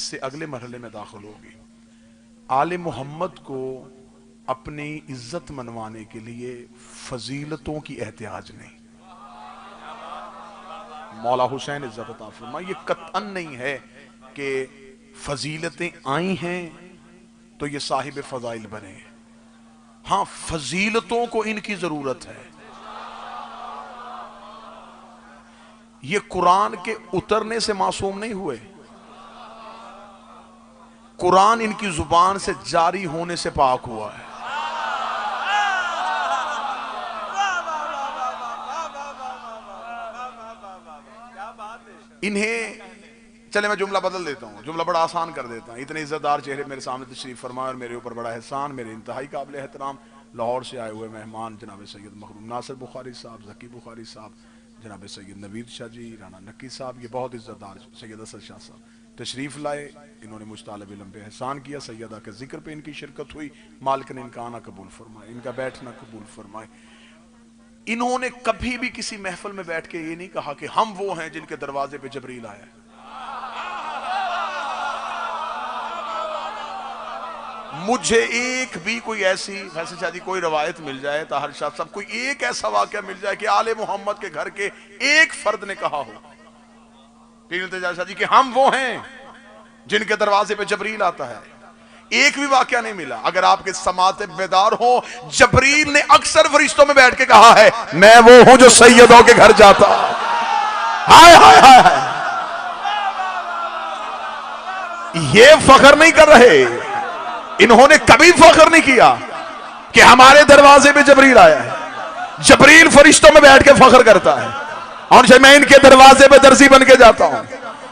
इससे अगले मरहले में दाखिल होगी। आले मोहम्मद को अपनी इज्जत मनवाने के लिए फजीलतों की एहतियाज नहीं। मौला हुसैन इज्जत अता फरमा, ये कतअन नहीं है कि फजीलतें आई हैं तो ये साहिब फजाइल बने। हां, फजीलतों को इनकी जरूरत है। ये कुरान के उतरने से मासूम नहीं हुए, कुरान इनकी जुबान से जारी होने से पाक हुआ है। इन्हें चले मैं जुमला बदल देता हूं, जुमला बड़ा आसान कर देता हूं। इतने इज्जतदार चेहरे मेरे सामने तशरीफ फरमाए और मेरे ऊपर बड़ा एहसान, मेरे इंतहाई काबिल एहतराम लाहौर से आए हुए मेहमान जनाब सैयद मखदूम नासिर बुखारी साहब, जकी बुखारी साहब, जनाब सैयद नवीद शाह जी, राना नक्की साहब, ये बहुत इज्जतदार सैयद असद शाह साहब तशरीफ लाए। इन्होंने मुझ तालिब इल्म पे एहसान किया, सैयदा के जिक्र पे इनकी शिरकत हुई। मालिक ने इनका आना कबूल फरमाए, इनका बैठना कबूल फरमाए। इन्होंने कभी भी किसी महफिल में बैठ के ये नहीं कहा कि हम वो हैं जिनके दरवाजे पे जबरील आया है। मुझे एक भी कोई ऐसी, वैसे शादी कोई रवायत मिल जाए ताहर शाह साहब, कोई एक ऐसा वाकया मिल जाए कि आले मोहम्मद के घर के एक फर्द ने कहा हो जी कि हम वो हैं जिनके दरवाजे पे जबरील आता है। एक भी वाकया नहीं मिला। अगर आपके समाते बेदार हो, जबरील ने अक्सर फरिश्तों में बैठ के कहा है, मैं वो हूं जो सैयदों के घर जाता। हाय हाय हाय हाय, ये फख्र नहीं कर रहे, इन्होंने कभी फख्र नहीं किया कि हमारे दरवाजे पे जबरील आया है। जबरील फरिश्तों में बैठ के फख्र करता है और मैं इनके दरवाजे पे दर्जी बन के जाता हूं।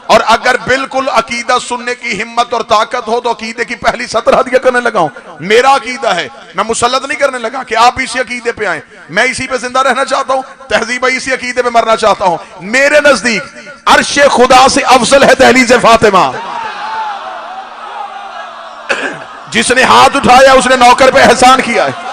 और अगर बिल्कुल अकीदा सुनने की हिम्मत और ताकत हो तो अकीदे की पहली सतर हदिया करने लगा हूं। मेरा अकीदा है, मैं मुसल्लत नहीं करने लगा कि आप इसी अकीदे पे आए। मैं इसी पे जिंदा रहना चाहता हूं, तहजीब इसी अकीदे पे मरना चाहता हूं। मेरे नजदीक अर्श खुदा से अफजल है दहलीज फातिमा। जिसने हाथ उठाया उसने नौकर पे एहसान किया है।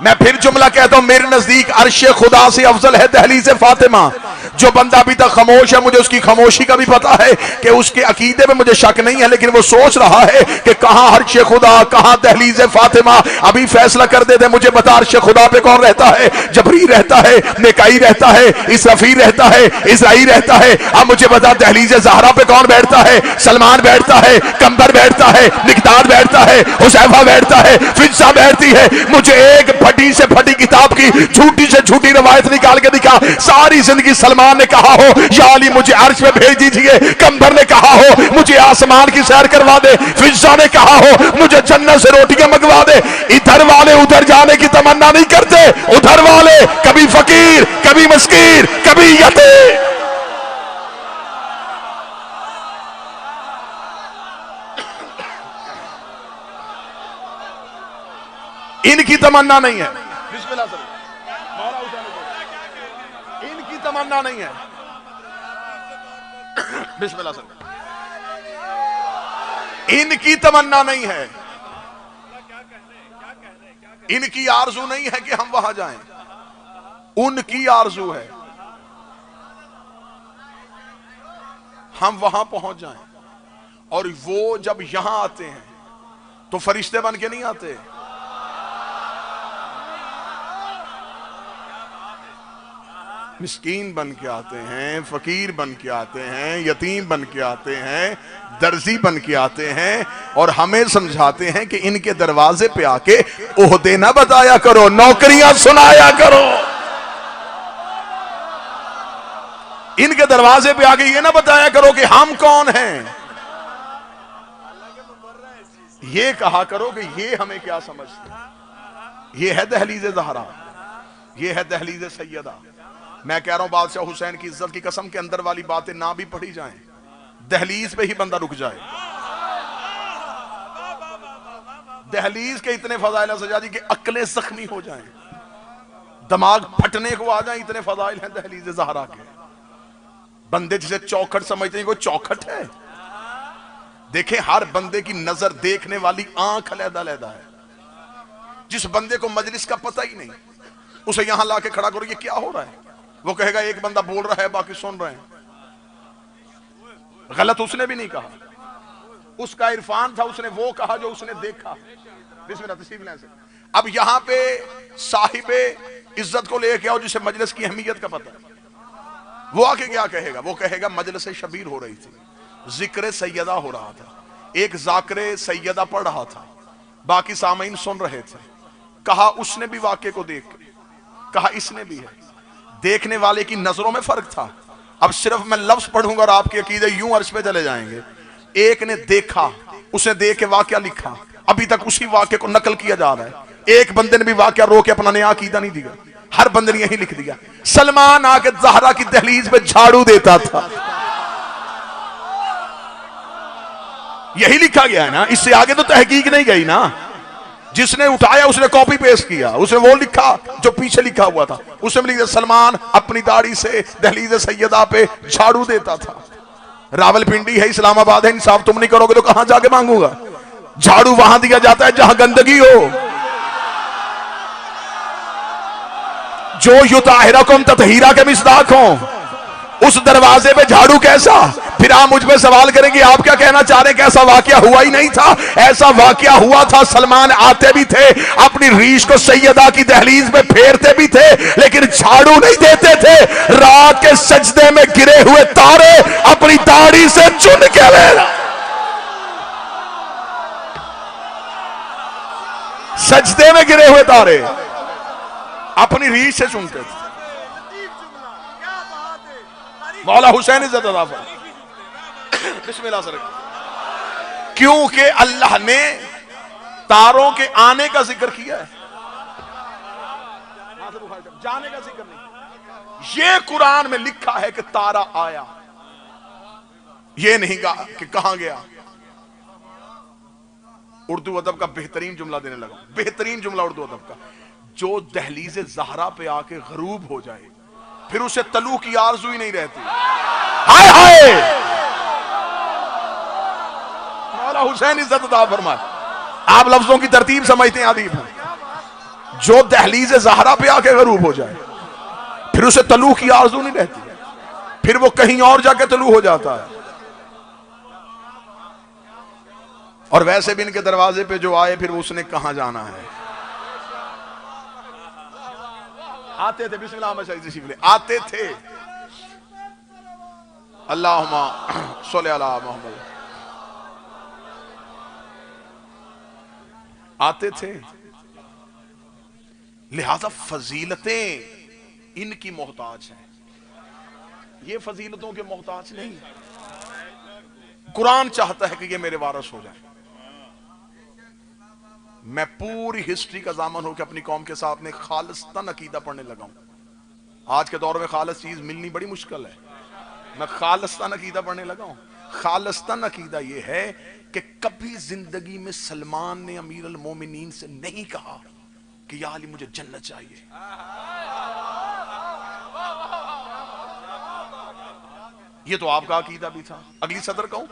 मैं फिर जुमला कहता हूं, मेरे नजदीक अर्श खुदा से अफजल है दहलीज फातिमा। जो बंदा अभी तक खामोश है, मुझे उसकी खामोशी का भी पता है कि उसके अकीदे में मुझे शक नहीं है, लेकिन वो सोच रहा है कि कहां अर्श खुदा, कहां दहलीज फातिमा। अभी फैसला कर दे, मुझे बता अर्श खुदा पे कौन रहता है? जबरी रहता है, नेकाई रहता है, इसरफी रहता है, इज़राइल रहता है। अब मुझे बता दहलीज ज़हरा पे कौन बैठता है? सलमान बैठता है, कंबर बैठता है, मिकदाद बैठता है, हुसैफा बैठता है, फिजा बैठती है। मुझे एक फटी से फटी किताब की झूठी से झूठी रवायत निकाल के दिखा। सारी जिंदगी सलमान ने कहा हो या अली मुझे अर्श पे भेज दीजिए, कंबर ने कहा हो मुझे आसमान की सैर करवा दे, फिजा ने कहा हो मुझे जन्नत से रोटियां मंगवा दे। इधर वाले उधर जाने की तमन्ना नहीं करते, उधर वाले कभी फकीर, कभी मस्कीर, कभी यतीम। इनकी तमन्ना नहीं है, बिस्मिल्लाह सर, इनकी तमन्ना नहीं है, बिस्मिल्लाह सर, इनकी तमन्ना नहीं है, इनकी आरजू नहीं है कि हम वहां जाएं, उनकी आरजू है हम वहां पहुंच जाएं। और वो जब यहां आते हैं तो फरिश्ते बन के नहीं आते, मिस्कीन बन के आते हैं, फकीर बन के आते हैं, यतीम बन के आते हैं, दर्जी बन के आते हैं। और हमें समझाते हैं कि इनके दरवाजे पे आके ओहदे ना बताया करो, नौकरियां सुनाया करो। इनके दरवाजे पे आके ये ना बताया करो कि हम कौन हैं, ये कहा करो कि ये हमें क्या समझते। ये है दहलीज ज़हरा, ये है दहलीज सैयदा। मैं कह रहा हूं बादशाह हुसैन की इज्जत की कसम के अंदर वाली बातें ना भी पढ़ी जाएं, दहलीज पे ही बंदा रुक जाए। दहलीज के इतने फजाइल सजादी कि अक्लें जख्मी हो जाएं, दिमाग फटने को आ जाए, इतने फजाइल हैं दहलीज ज़हरा के। बंदे जिसे चौखट समझते हैं, कोई चौखट है? देखें, हर बंदे की नजर देखने वाली आंख अलग-अलग है। जिस बंदे को मजलिस का पता ही नहीं, उसे यहां लाके खड़ा करो, ये क्या हो रहा है, वो कहेगा एक बंदा बोल रहा है बाकी सुन रहे हैं। गलत उसने भी नहीं कहा, उसका इरफान था, उसने वो कहा जो उसने देखा। बिस्मिल्लाह तशरीफ लाएं। अब यहां पे साहिबे इज्जत को लेके आओ जिसे मजलिस की अहमियत का पता है, वो आके क्या कहेगा? वो कहेगा मजलिस शबीर हो रही थी, जिक्र सैयदा हो रहा था, एक जाकिर सैयदा पढ़ रहा था, बाकी सामीन सुन रहे थे। कहा उसने भी वाक़े को देख, कहा इसने भी है। देखने वाले की नजरों में फर्क था। अब सिर्फ मैं लफ्ज पढ़ूंगा और आपके अकीदे यूं अर्श पे चले जाएंगे। एक ने देखा, उसने देख के वाकया लिखा, अभी तक उसी वाकये को नकल किया जा रहा है। एक बंदे ने भी वाकया रो के अपना नया अकीदा नहीं दिया, हर बंदे ने यही लिख दिया। सलमान आके ज़हरा की दहलीज पे झाड़ू देता था, यही लिखा गया है ना, इससे आगे तो तहकीक नहीं गई ना। जिसने उठाया उसने कॉपी पेस्ट किया, उसने वो लिखा जो पीछे लिखा हुआ था। उसने लिखा सलमान अपनी दाढ़ी से दहलीज सैयदा पे झाड़ू देता था। रावलपिंडी है, इस्लामाबाद है, इंसाफ तुम नहीं करोगे तो कहां जाके मांगूंगा? झाड़ू वहां दिया जाता है जहां गंदगी हो। जो युताहिरकुम ततहीरा के मिसदाक हो, उस दरवाजे पे झाड़ू कैसा? फिर आप मुझ पे सवाल करेंगे आप क्या कहना चाह रहे हैं? कैसा वाकया हुआ ही नहीं था? ऐसा वाकया हुआ था। सलमान आते भी थे, अपनी रीश को सैयदा की दहलीज में फेरते भी थे, लेकिन झाड़ू नहीं देते थे। रात के सजदे में गिरे हुए तारे अपनी दाढ़ी से चुन के ले, सजदे में गिरे हुए तारे अपनी रीश से चुनते थे। मौला हुसैन इज्जत अता फरमाए। बिस्मिल्लाह सर। क्योंकि अल्लाह ने तारों के आने का जिक्र किया है, जाने का जिक्र नहीं। ये कुरान में लिखा है कि तारा आया, ये नहीं कहा कि कहां गया। उर्दू अदब का बेहतरीन जुमला देने लगा, बेहतरीन जुमला उर्दू अदब का। जो दहलीज ज़हरा पे आके गरूब हो जाए, फिर उसे तलू की आरज़ू ही नहीं रहती। हाय हाय, मौला हुसैन इज्जत अता फरमाए। आप लफ्जों की तरतीब समझते हैं अदीब हैं। जो दहलीज ज़हरा पे आके गरूब हो जाए, फिर उसे तलू की आरज़ू नहीं रहती, फिर वो कहीं और जाके तलू हो जाता है। और वैसे भी इनके दरवाजे पे जो आए, फिर उसने कहां जाना है? आते थे, बिस्मिल्लाह आते थे। अल्लाहुम्मा सल्ली अला मुहम्मद। आते थे, लिहाजा फजीलतें इनकी मोहताज हैं, ये फजीलतों के मोहताज नहीं। कुरान चाहता है कि ये मेरे वारिस हो जाए। मैं पूरी हिस्ट्री का जामन होकर अपनी कौम के साथ में खालिस्तान अकीदा पढ़ने लगा हूं। आज के दौर में खालिस चीज मिलनी बड़ी मुश्किल है। मैं खालिस्तान अकीदा पढ़ने लगा हूं। खालिस्तान अकीदा यह है कि कभी जिंदगी में सलमान ने अमीर अल मोमिनीन से नहीं कहा कि या अली मुझे जन्नत चाहिए। यह तो आपका अकीदा भी था। अगली सदर कहूं,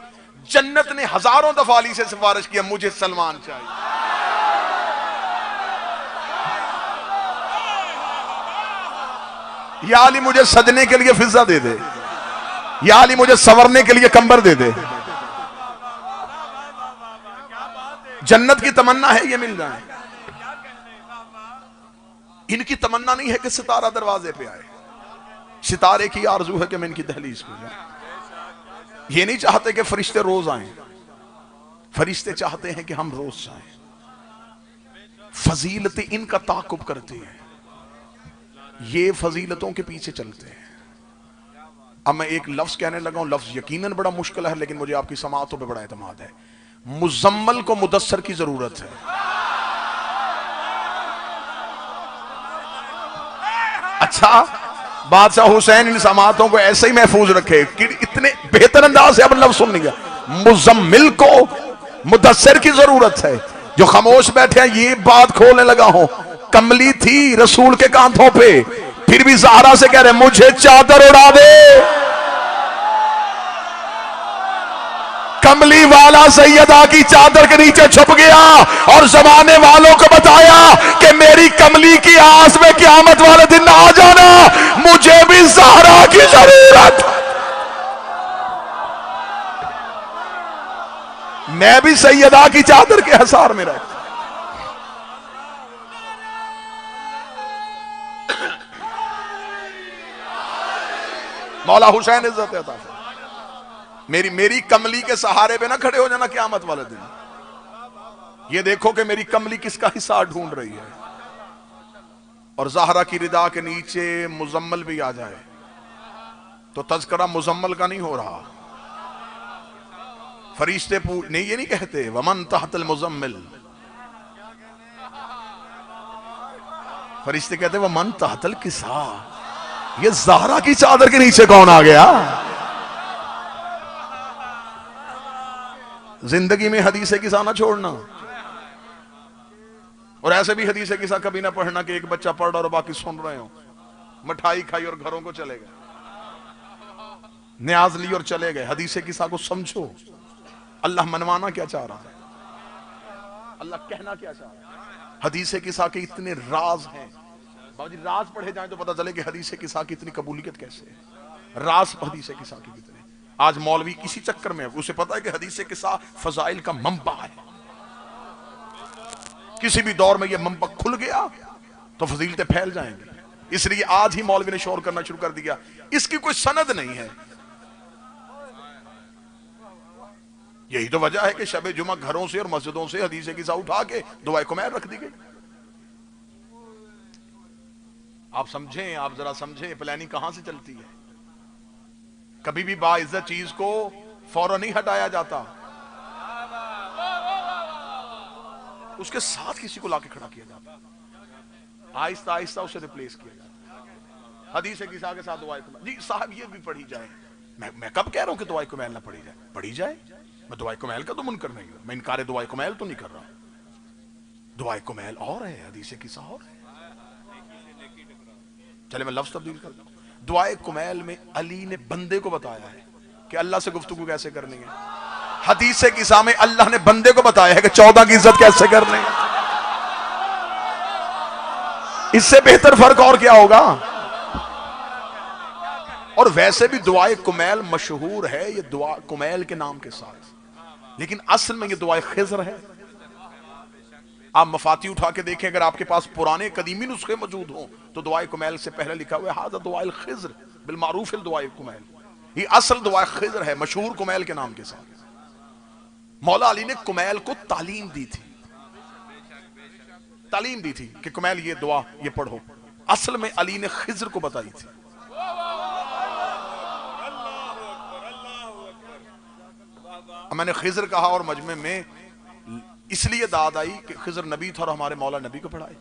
जन्नत ने हजारों दफा अली से सिफारिश किया मुझे सलमान चाहिए। या अली मुझे सजने के लिए फिजा दे दे, या अली मुझे संवरने के लिए कंबर दे दे। जन्नत की तमन्ना है ये मिल जाए। इनकी तमन्ना नहीं है कि सितारा दरवाजे पे आए, सितारे की आरजू है कि मैं इनकी दहलीज पे जाऊं। ये नहीं चाहते कि फरिश्ते रोज आए, फरिश्ते चाहते हैं कि हम रोज जाएं। फजीलतें इनका ताकुब करती हैं, ये फजीलतों के पीछे चलते हैं। अब मैं एक लफ्ज कहने लगा हूं, लफ्ज यकीनन बड़ा मुश्किल है, लेकिन मुझे आपकी समातों पे बड़ा एतमाद है। मुजम्मल को मुदस्सर की जरूरत है। अच्छा, बादशाह हुसैन इन समातों को ऐसे ही महफूज रखे कि इतने बेहतर अंदाज से अब लफ्ज सुन लिया। मुजम्मिल को मुदस्सर की जरूरत है। जो खामोश बैठे हैं ये बात खोलने लगा हूं। कमली थी रसूल के कांधों पे, फिर भी ज़हरा से कह रहे मुझे चादर उड़ा दे। कमली वाला सैयदा की चादर के नीचे छुप गया और जमाने वालों को बताया कि मेरी कमली की आस में क़यामत वाले दिन आ जाना, मुझे भी ज़हरा की जरूरत। मैं भी सैयदा की चादर के हसार में रहता। मौला हुसैन इज्जत अता फरमाए। मेरी कमली के सहारे पे ना खड़े हो जाना क़यामत वाले दिन। ये देखो कि मेरी कमली किसका हिस्सा ढूंढ रही है। और ज़हरा की रिदा के नीचे मुजम्मल भी आ जाए तो तज़किरा मुजम्मल का नहीं हो रहा। फरिश्ते नहीं, ये नहीं कहते वमन तहतल मुजम्मिल, फरिश्ते कहते वमन तहतल किसा। ये ज़हरा की चादर के नीचे कौन आ गया। जिंदगी में हदीसे किसा ना छोड़ना। और ऐसे भी हदीसे किसा कभी ना पढ़ना कि एक बच्चा पढ़ रहा और बाकी सुन रहे हो। मिठाई खाई और घरों को चले गए, न्याज ली और चले गए। हदीसे किसा को समझो। अल्लाह मनवाना क्या चाह रहा है, अल्लाह कहना क्या चाह रहा है। हदीसे किसा के इतने राज हैं। बाबूजी राज पढ़े जाएं तो पता चले कि हदीसे किसा की इतनी कबूलियत कैसे है। राज हदीसे किसा के कितने। आज मौलवी इसी चक्कर में है, उसे पता है कि हदीसे किसा फजाइल का मंबा है। किसी भी दौर में यह मंबा खुल गया तो फजीलतें फैल जाएंगी। इसलिए आज ही मौलवी ने शोर करना शुरू कर दिया। इसकी कोई सनद नहीं है। यही तो वजह है कि शबे जुमा घरों से और मस्जिदों से हदीसे किसा उठा के दुआए कुमैल रख दी गई। आप समझें, आप जरा समझें प्लानिंग कहां से चलती है। कभी भी बाइज्जत चीज को फौरन नहीं हटाया जाता, उसके साथ किसी को लाके खड़ा किया जाता, आहिस्ता आहिस्ता उसे रिप्लेस किया जाता। हदीस किसा के साथ दुआए कुमैल, जी साहब ये भी पढ़ी जाए। मैं कब कह रहा हूं कि दुआए कुमैल ना पढ़ी जाए, पढ़ी जाए। मैं दुआए कुमैल का तो मुनकर नहीं हूं, मैं इनकार दुआए कुमैल तो नहीं कर रहा। दुआए कुमैल और है, हदीस किसा और है। चले मैं लफ्ज तब्दील कर दूं। दुआए कुमैल में अली ने बंदे को बताया है कि अल्लाह से गुफ्तगू कैसे करनी है। हदीस किसा में अल्लाह ने बंदे को बताया है कि 14 की इज्जत कैसे करनी है। इससे बेहतर फर्क और क्या होगा। और वैसे भी दुआए कुमैल मशहूर है ये दुआ कुमैल के नाम के साथ, लेकिन असल में ये दुआए खिज़र है। आप मफाती उठा के देखें, अगर आपके पास पुराने कदीमी नुस्खे मौजूद हों तो दुआए कुमैल से पहले लिखा हुआ है हाज़ा दुआए खिज़र बिल मारूफ दुआए कुमैल। ये असल दुआए खिज़र है, मशहूर कुमैल के नाम के साथ। मौला अली ने कुमैल को तालीम दी थी, तालीम दी थी कि कुमैल ये दुआ ये पढ़ो। असल में अली ने खिज़र को बताई थी। मैंने खिज़र कहा और मजमे में इसलिए दाद आई कि खिज़र नबी था और हमारे मौला नबी को पढ़ाए।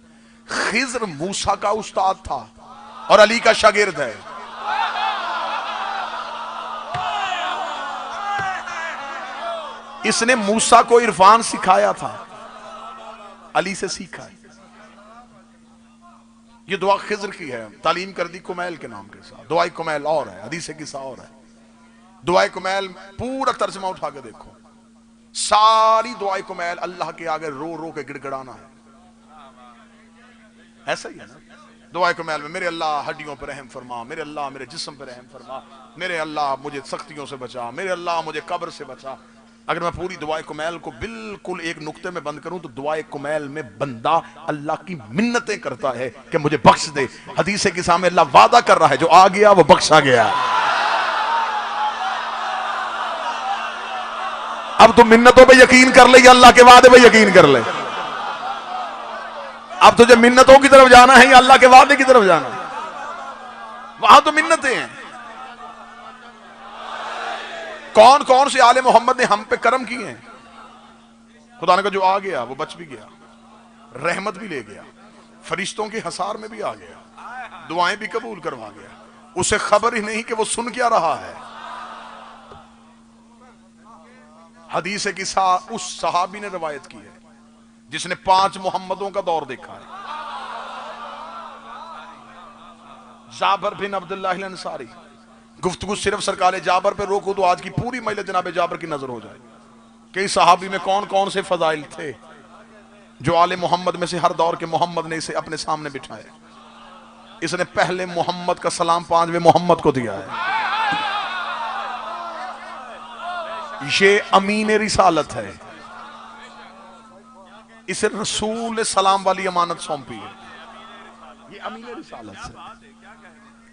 खिज़र मूसा का उस्ताद था और अली का शागिर्द है। इसने मूसा को इरफान सिखाया था, अली से सीखा है। ये दुआ खिज़र की है, तालीम कर दी कुमैल के नाम के साथ। दुआए कुमैल और है, हदीस किसा और है। दुआए कुमैल पूरा तर्जमा उठा के देखो, सारी दुआए कुमैल अल्लाह के आगे रो रो के गिड़गिड़ाना है। ऐसा ही है ना दुआए कुमैल में, मेरे अल्लाह हड्डियों पर रहम फरमा, मेरे अल्लाह मेरे जिस्म पर रहम फरमा, मेरे अल्लाह मुझे सख्तियों से बचा, मेरे अल्लाह मुझे कब्र से बचा। अगर मैं पूरी दुआए कुमैल को बिल्कुल एक नुक्ते में बंद करूं तो दुआए कुमैल में बंदा अल्लाह की मिन्नतें करता है कि मुझे बख्श दे। हदीस के सामने अल्लाह वादा कर रहा है, जो आ गया वो बख्शा गया। अब तुम मिन्नतों पे यकीन कर ले या अल्लाह के वादे पे यकीन कर ले। अब तुझे मिन्नतों की तरफ जाना है या अल्लाह के वादे की तरफ जाना है? वहां तो मिन्नतें हैं। कौन कौन से आले मोहम्मद ने हम पे करम किए हैं। खुदा ने कहा जो आ गया वो बच भी गया, रहमत भी ले गया, फरिश्तों के हसार में भी आ गया, दुआएं भी कबूल करवा गया। उसे खबर ही नहीं कि वो सुन क्या रहा है। हदीस किसा उस सहाबी ने रवायत की है जिसने 5 मोहम्मदों का दौर देखा है। जाबर बिन अब्दुल्लाह अंसारी। गुफ्तगू सिर्फ सरकार जाबर पे रोको तो आज की पूरी महिला जनाब जाबर की नजर हो जाए कि इस सहाबी में कौन कौन से फजाइल थे जो आले मोहम्मद में से हर दौर के मोहम्मद ने इसे अपने सामने बिठाया। इसने पहले मोहम्मद का सलाम 5वें मोहम्मद को दिया है। ये अमीन रिसालत है, इसे रसूल सलाम वाली अमानत सौंपी है। ये अमीन रिसालत है,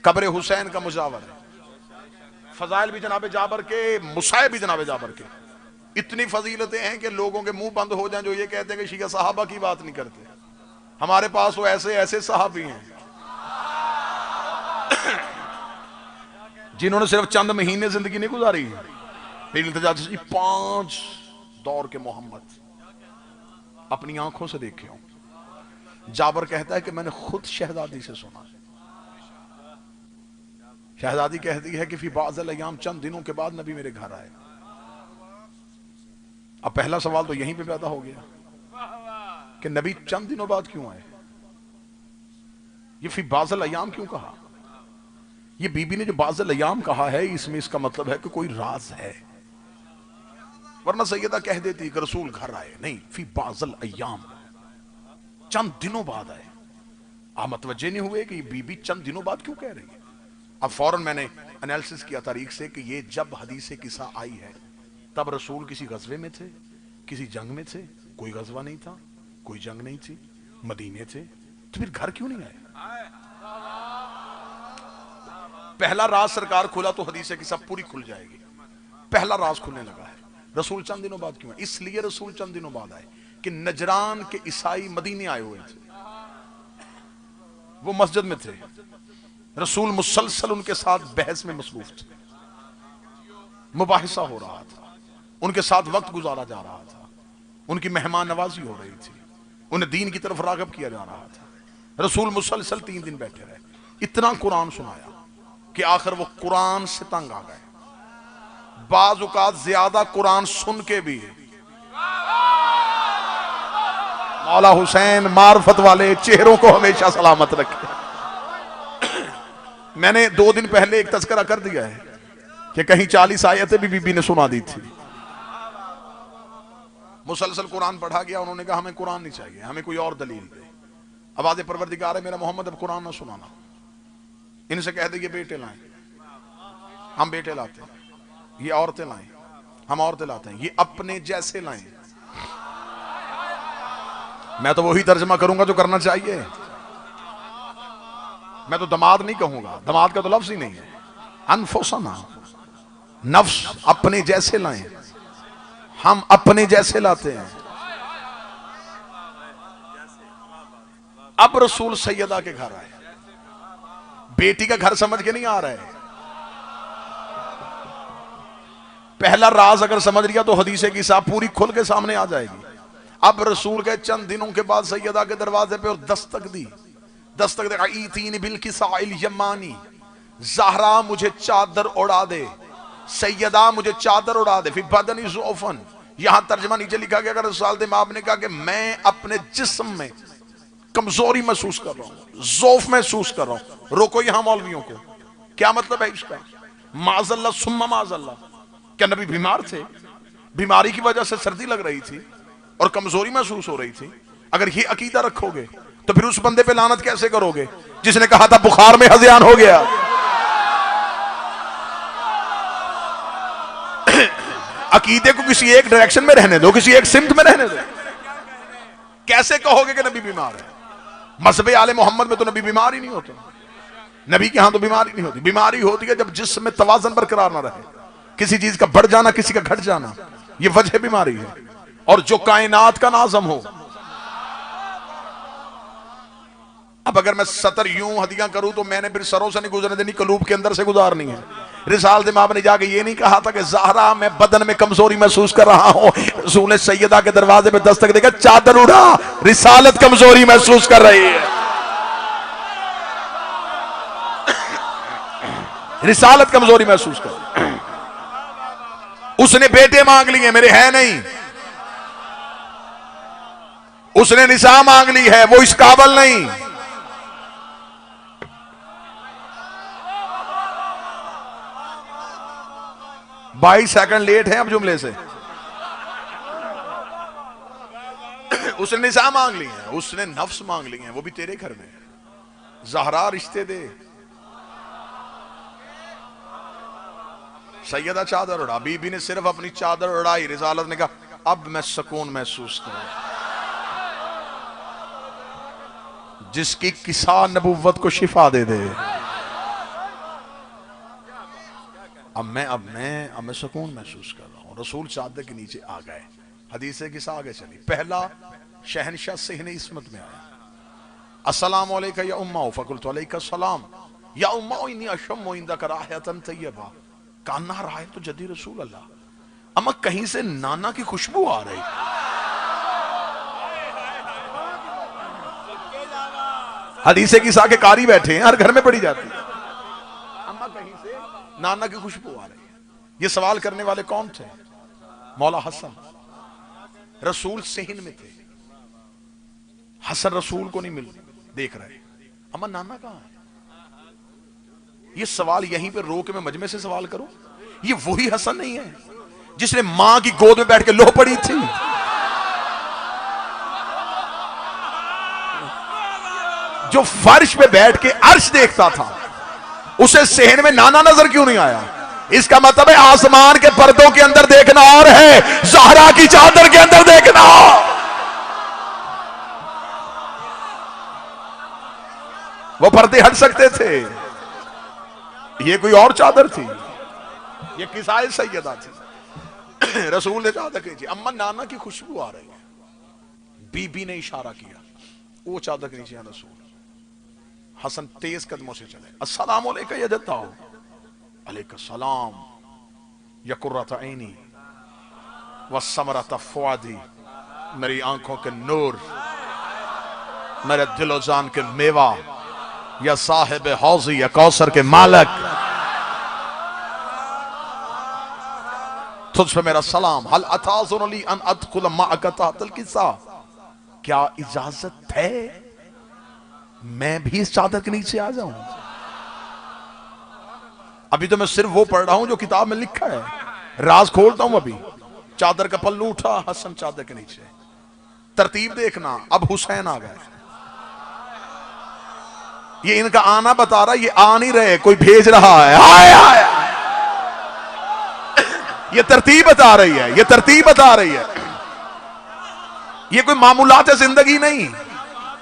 कब्र हुसैन का मुजावर है। फजाइल भी जनाब जाबर के, मुसाइब भी जनाब जाबर के। इतनी फजीलतें हैं कि लोगों के मुंह बंद हो जाएं जो ये कहते हैं कि शिया सहाबा की बात नहीं करते। हमारे पास वो ऐसे ऐसे सहाबी हैं जिन्होंने सिर्फ चंद महीने जिंदगी नहीं गुजारी, फिर इल्तिजा जी 5 दौर के मोहम्मद अपनी आंखों से देखे हो। जाबर कहता है कि मैंने खुद शहजादी से सुना। शहजादी कहती है कि फी बाज़ल अय्याम, चंद दिनों के बाद नबी मेरे घर आए। अब पहला सवाल तो यहीं पे पैदा हो गया कि नबी चंद दिनों बाद क्यों आए? ये फी बाज़ल अय्याम क्यों कहा? ये बीबी ने जो बाज़ल अय्याम कहा है, इसमें इसका मतलब है कि कोई राज है, वरना सैयदा कह देती कि रसूल घर आए। नहीं, फी बाज़ल अय्याम, चंद दिनों बाद आए। आप मतवज्जे नहीं हुए कि ये बीबी चंद दिनों बाद क्यों कह रही है? अब फौरन मैंने एनालिसिस किया तारीख से कि ये जब हदीस किस्सा आई है तब रसूल किसी गज़वे में थे, किसी जंग में थे। कोई गज़वा नहीं था, कोई जंग नहीं थी, मदीने थे, तो फिर घर क्यों नहीं आए? पहला राज सरकार खुला तो हदीस किस्सा पूरी खुल जाएगी। पहला राज खुलने लगा है, रसूल चंद दिनों बाद क्यों आए? इसलिए रसूल चंद दिनों बाद आए कि नजरान के ईसाई मदीने आए हुए थे, वो मस्जिद में थे। रसूल मुसलसल उनके साथ बहस में मसरूफ थे, मुबाहिसा हो रहा था, उनके साथ वक्त गुजारा जा रहा था, उनकी मेहमान नवाजी हो रही थी, उन्हें दीन की तरफ रागब किया जा रहा था। रसूल मुसलसल 3 दिन बैठे रहे, इतना कुरान सुनाया कि आखिर वो कुरान से तंग आ गए। बाज औकात ज्यादा कुरान सुन के भी मौला हुसैन मार्फत वाले चेहरों को हमेशा सलामत रखे। मैंने 2 दिन पहले एक तस्करा कर दिया है कि कहीं 40 आयतें भी बीबी ने सुना दी थी। मुसलसल कुरान पढ़ा गया, उन्होंने कहा हमें कुरान नहीं चाहिए, हमें कोई और दलील दे। आवाज़ परवरदिगार है मेरा मोहम्मद, अब कुरान ना सुनाना। इनसे कह दे ये बेटे लाएं, हम बेटे लाते हैं, ये औरतें लाएं, हम औरतें लाते हैं, ये अपने जैसे लाएं। मैं तो वही तर्जमा करूंगा जो करना चाहिए, मैं तो दमाद नहीं कहूंगा, दमाद का तो लफ्ज ही नहीं है। अनफुसना, नफ्स अपने जैसे लाएं, हम अपने जैसे लाते हैं। अब रसूल सैयदा के घर आए, बेटी का घर समझ के नहीं आ रहा है। पहला राज अगर समझ लिया तो हदीसे की साहब पूरी खुल के सामने आ जाएगी। अब रसूल के चंद दिनों के बाद सैयदा के दरवाजे पे और दस्तक दी, दस्तक देखा, ईतीनी बिलकिसाइल यमानी, ज़हरा मुझे चादर उड़ा दे, सैयदा मुझे चादर उड़ा दे। फिर बदनी ज़ौफन, यहां तर्जमा नीचे लिखा गया, अगर रसूल माप ने कहा कि मैं अपने जिस्म में कमजोरी महसूस कर रहा हूं, ज़ौफ महसूस कर रहा हूं। रोको यहां मौलवियों को, क्या मतलब है इसका? माज़ल्ला सुम्मा माज़ल्ला, क्या नबी बीमार थे? बीमारी की वजह से सर्दी लग रही थी और कमजोरी महसूस हो रही थी? अगर ये अकीदा रखोगे तो फिर उस बंदे पे लानत कैसे करोगे जिसने कहा था बुखार में हज़यान हो गया? अकीदे को किसी एक डायरेक्शन में रहने दो, किसी एक सिमत में रहने दो। कैसे कहोगे कि नबी बीमार है? मज़हब आले मोहम्मद में तो नबी बीमार ही नहीं होते, नबी के यहां तो बीमारी नहीं होती। बीमारी होती है जब जिस्म में तवाज़ुन बरकरार ना रहे, किसी चीज का बढ़ जाना, किसी का घट जाना, यह वजह बीमारी है। और जो कायनात का नाज़म हो, अब अगर मैं सतर यूं हदिया करूं तो मैंने फिर सरों से नहीं गुजरने देनी, कलूब के अंदर से गुजारनी है। रिसाल दिमाग ने जाके ये नहीं कहा था कि ज़हरा मैं बदन में कमजोरी महसूस कर रहा हूं, रसूल ने सैयदा के दरवाजे पे दस्तक देकर चादर उड़ा, रिसालत कमजोरी महसूस कर रही है, रिसालत कमजोरी महसूस कर। उसने बेटे मांग लिए, मेरे है नहीं, उसने निसा मांग ली है, वो इस काबल नहीं। बाईस सेकंड लेट है अब जुमले से। उसने निसा मांग ली है, उसने नफ्स मांग ली है, वो भी तेरे घर में। ज़हरा रिश्ते दे, सैयदा चादर उड़ा, बीबी ने सिर्फ अपनी चादर उड़ाई, रिसालत ने कहा अब मैं सुकून महसूस करूं। जिसकी किसा नबुव्वत को शिफा दे दे। अब मैं सुकून महसूस कर रहा हूं। रसूल चादर के नीचे आ गए, हदीस किसा आगे चली। पहला शहनशाह सेहने इस्मत में आया, अस्सलाम अलैका या उम्मा, फकुलतु अलैका सलाम या उम्मा इन्नी अशम्मु इंदका राहियतन तय्यबा कान्ना राय तो जदी रसूल अल्लाह। अम्मा कहीं से नाना की खुशबू आ रही। हदीसे किसा के कारी बैठे हैं, हर घर में पड़ी जाती है। अम्मा कहीं से नाना की खुशबू आ रही है। ये सवाल करने वाले कौन थे? मौला हसन। रसूल सेहन में थे, हसन रसूल को नहीं मिल देख रहे। अम्मा नाना कहां है? ये सवाल यहीं पे रो के मैं मजमे से सवाल करूं? ये वही हसन नहीं है जिसने मां की गोद में बैठ के लो पड़ी थी? जो फर्श पे बैठ के अर्श देखता था, उसे सेहन में नाना नजर क्यों नहीं आया? इसका मतलब है आसमान के पर्दों के अंदर देखना और है, ज़हरा की चादर के अंदर देखना। वो पर्दे हट सकते थे, ये कोई और चादर थी, ये किसाए सैयदा थी। रसूल ने चादर खींची, अम्मा नाना की खुशबू आ रही है। बीबी ने इशारा किया, वो चादर के नीचे रसूल। हसन तेज कदमों से चले, अस्सलाम अलैका या जद्दा, अलैका सलाम या कुर्रत ऐनी व समरत फुआदी, मेरी आंखों के नूर, मेरे दिलो जान के मेवा, या साहिब हौजी या कौसर के मालक, तुझ पे मेरा सलाम। हल अताज़ुनी अन अदखुल मअका तहतल किसा, क्या इजाजत है मैं भी इस चादर के नीचे आ जाऊं? अभी तो मैं सिर्फ वो पढ़ रहा हूं जो किताब में लिखा है, राज खोलता हूं। अभी चादर का पल्लू उठा, हसन चादर के नीचे। तरतीब देखना, अब हुसैन आ गए। ये इनका आना बता रहा, ये आ नहीं रहे, कोई भेज रहा है। आए आए, ये तरतीब बता रही है, ये तरतीब बता रही है। ये कोई मामूलात है जिंदगी नहीं,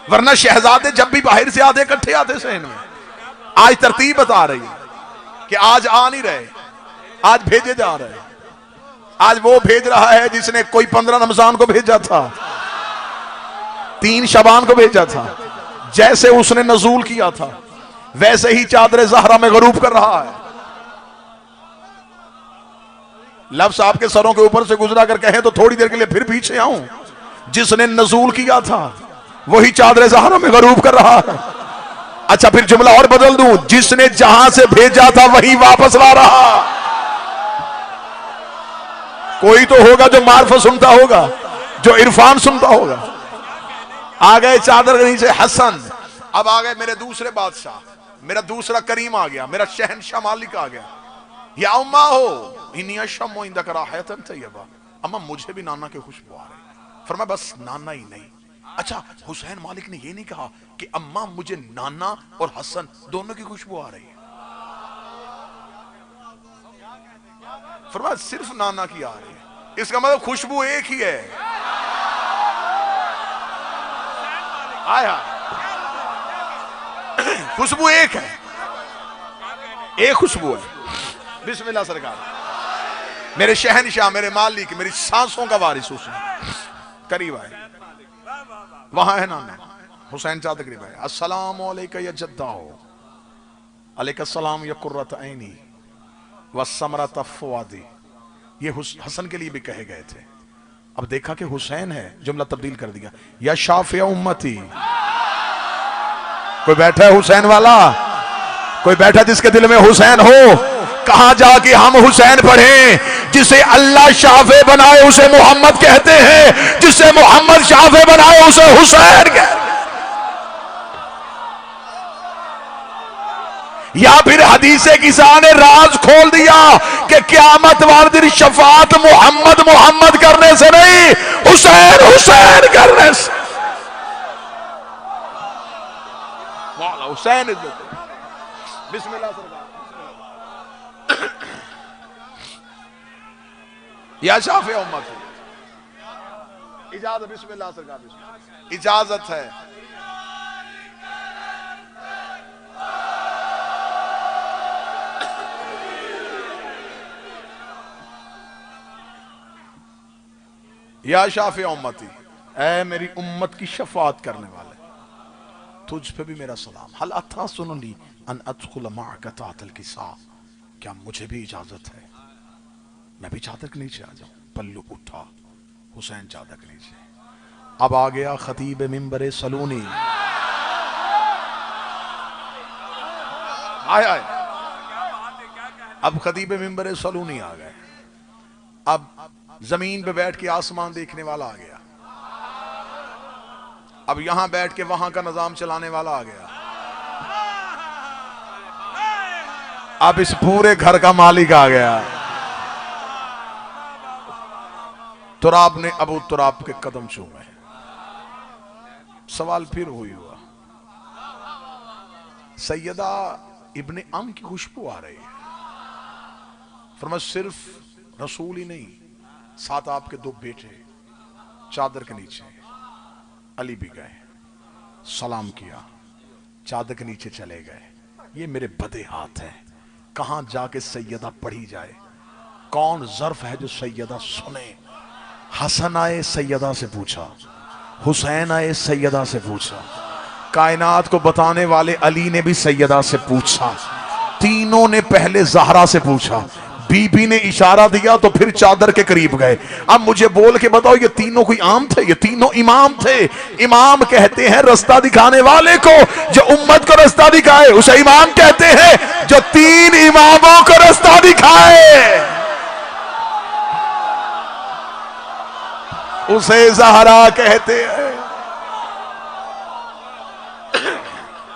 वरना शहजादे जब भी बाहर से आते इकट्ठे आते सहन में। आज तरतीब बता रही है कि आज आ नहीं रहे, आज भेजे जा रहे। आज वो भेज रहा है जिसने कोई 15 रमजान को भेजा था, 3 शबान को भेजा था। जैसे उसने नजूल किया था वैसे ही चादर ज़हरा में गरूब कर रहा है। लफ्ज़ आपके सरों के ऊपर से गुजरा कर कहें तो थोड़ी देर के लिए फिर पीछे आऊं। जिसने नजूल किया था वही चादर ज़हरा में गरूब कर रहा है। अच्छा, फिर जुमला और बदल दूं, जिसने जहां से भेजा था वही वापस ला रहा। कोई तो होगा जो मार्फत सुनता होगा, जो इरफान सुनता होगा। आ गए चादर के नीचे हसन। अब आ गए मेरे दूसरे बादशाह, मेरा दूसरा करीम आ गया, मेरा शहनशाह मालिक आ गया। या उम्मा हो इन्नी शम्मो इंदका राहियतन तय्यबा, अम्मा मुझे भी नाना की खुशबू आ रही। फरमाया बस नाना ही नहीं। अच्छा, हुसैन मालिक ने ये नहीं कहा कि अम्मा मुझे नाना और हसन दोनों की खुशबू आ रही है। फरमाया सिर्फ नाना की आ रही है, इसका मतलब खुशबू एक ही है। आया, खुशबू एक है, एक खुशबू है। बिस्मिल्लाह सरकार, मेरे शहनशाह, मेरे मालिक, मेरी सांसों का वारिस हुसैन करीब आए। वहां है नाना हुसैन चादर करीब आए। अस्सलाम अलैका या जद्दाओ, अलैका सलाम या कुर्रत ऐनी व समरत फुआदी। ये हसन के लिए भी कहे गए थे। अब देखा कि हुसैन है, जुमला तब्दील कर दिया, या शाफिया उम्मती। कोई बैठा है हुसैन वाला? कोई बैठा जिसके दिल में हुसैन हो? कहां जाके हम हुसैन पढ़ें? जिसे अल्लाह शाफे बनाए उसे मोहम्मद कहते हैं, जिसे मोहम्मद शाफे बनाए उसे हुसैन कहते हैं। या फिर हदीसे किसा ने राज खोल दिया कि क़यामत वाले दिन शफाअत मोहम्मद मोहम्मद करने से नहीं, हुसैन हुसैन करने से। हुसैन बिस्मिल्लाह सरकार। या शाफी उम्मत, इजाजत, बिस्मिल्लाह सरकार, बिस्मिल्लाह, इजाजत है। या शाफी उम्मती, ऐ मेरी उम्मत की शफात करने वाले, तुझ पे भी मेरा सलाम। हल अथा सुननी अन अदखुल मअक ताहतल किसा, क्या मुझे भी इजाजत है मैं भी चादर के नीचे आ जाऊं? पल्लू उठा, हुसैन चादर के नीचे। अब आ गया खतीब मिंबर सलूनी, आए आए, अब खतीब मिंबर सलूनी आ गए। अब जमीन पे बैठ के आसमान देखने वाला आ गया, अब यहां बैठ के वहां का निजाम चलाने वाला आ गया, अब इस पूरे घर का मालिक आ गया। तुराब ने अबू तुराब के कदम चूमे। सवाल फिर हुआ, सैयदा इब्ने अम की खुशबू आ रही है। फरमाया सिर्फ रसूल ही नहीं, साथ आपके दो बेटे चादर के नीचे। अली भी गए, सलाम किया, चादर के नीचे चले गए। ये मेरे बदे हाथ हैं, कहां जाके सैयदा पढ़ी जाए? कौन ज़र्फ है जो सैयदा सुने? हसन आए सैयदा से पूछा, हुसैन आए सैयदा से पूछा, कायनात को बताने वाले अली ने भी सैयदा से पूछा, तीनों ने पहले ज़हरा से पूछा, बीबी ने इशारा दिया तो फिर चादर के करीब गए। अब मुझे बोल के बताओ, ये तीनों कोई आम थे? ये तीनों इमाम थे। इमाम कहते हैं रास्ता दिखाने वाले को, जो उम्मत को रास्ता दिखाए उसे इमाम कहते हैं, जो तीन इमामों को रास्ता दिखाए उसे ज़हरा कहते हैं,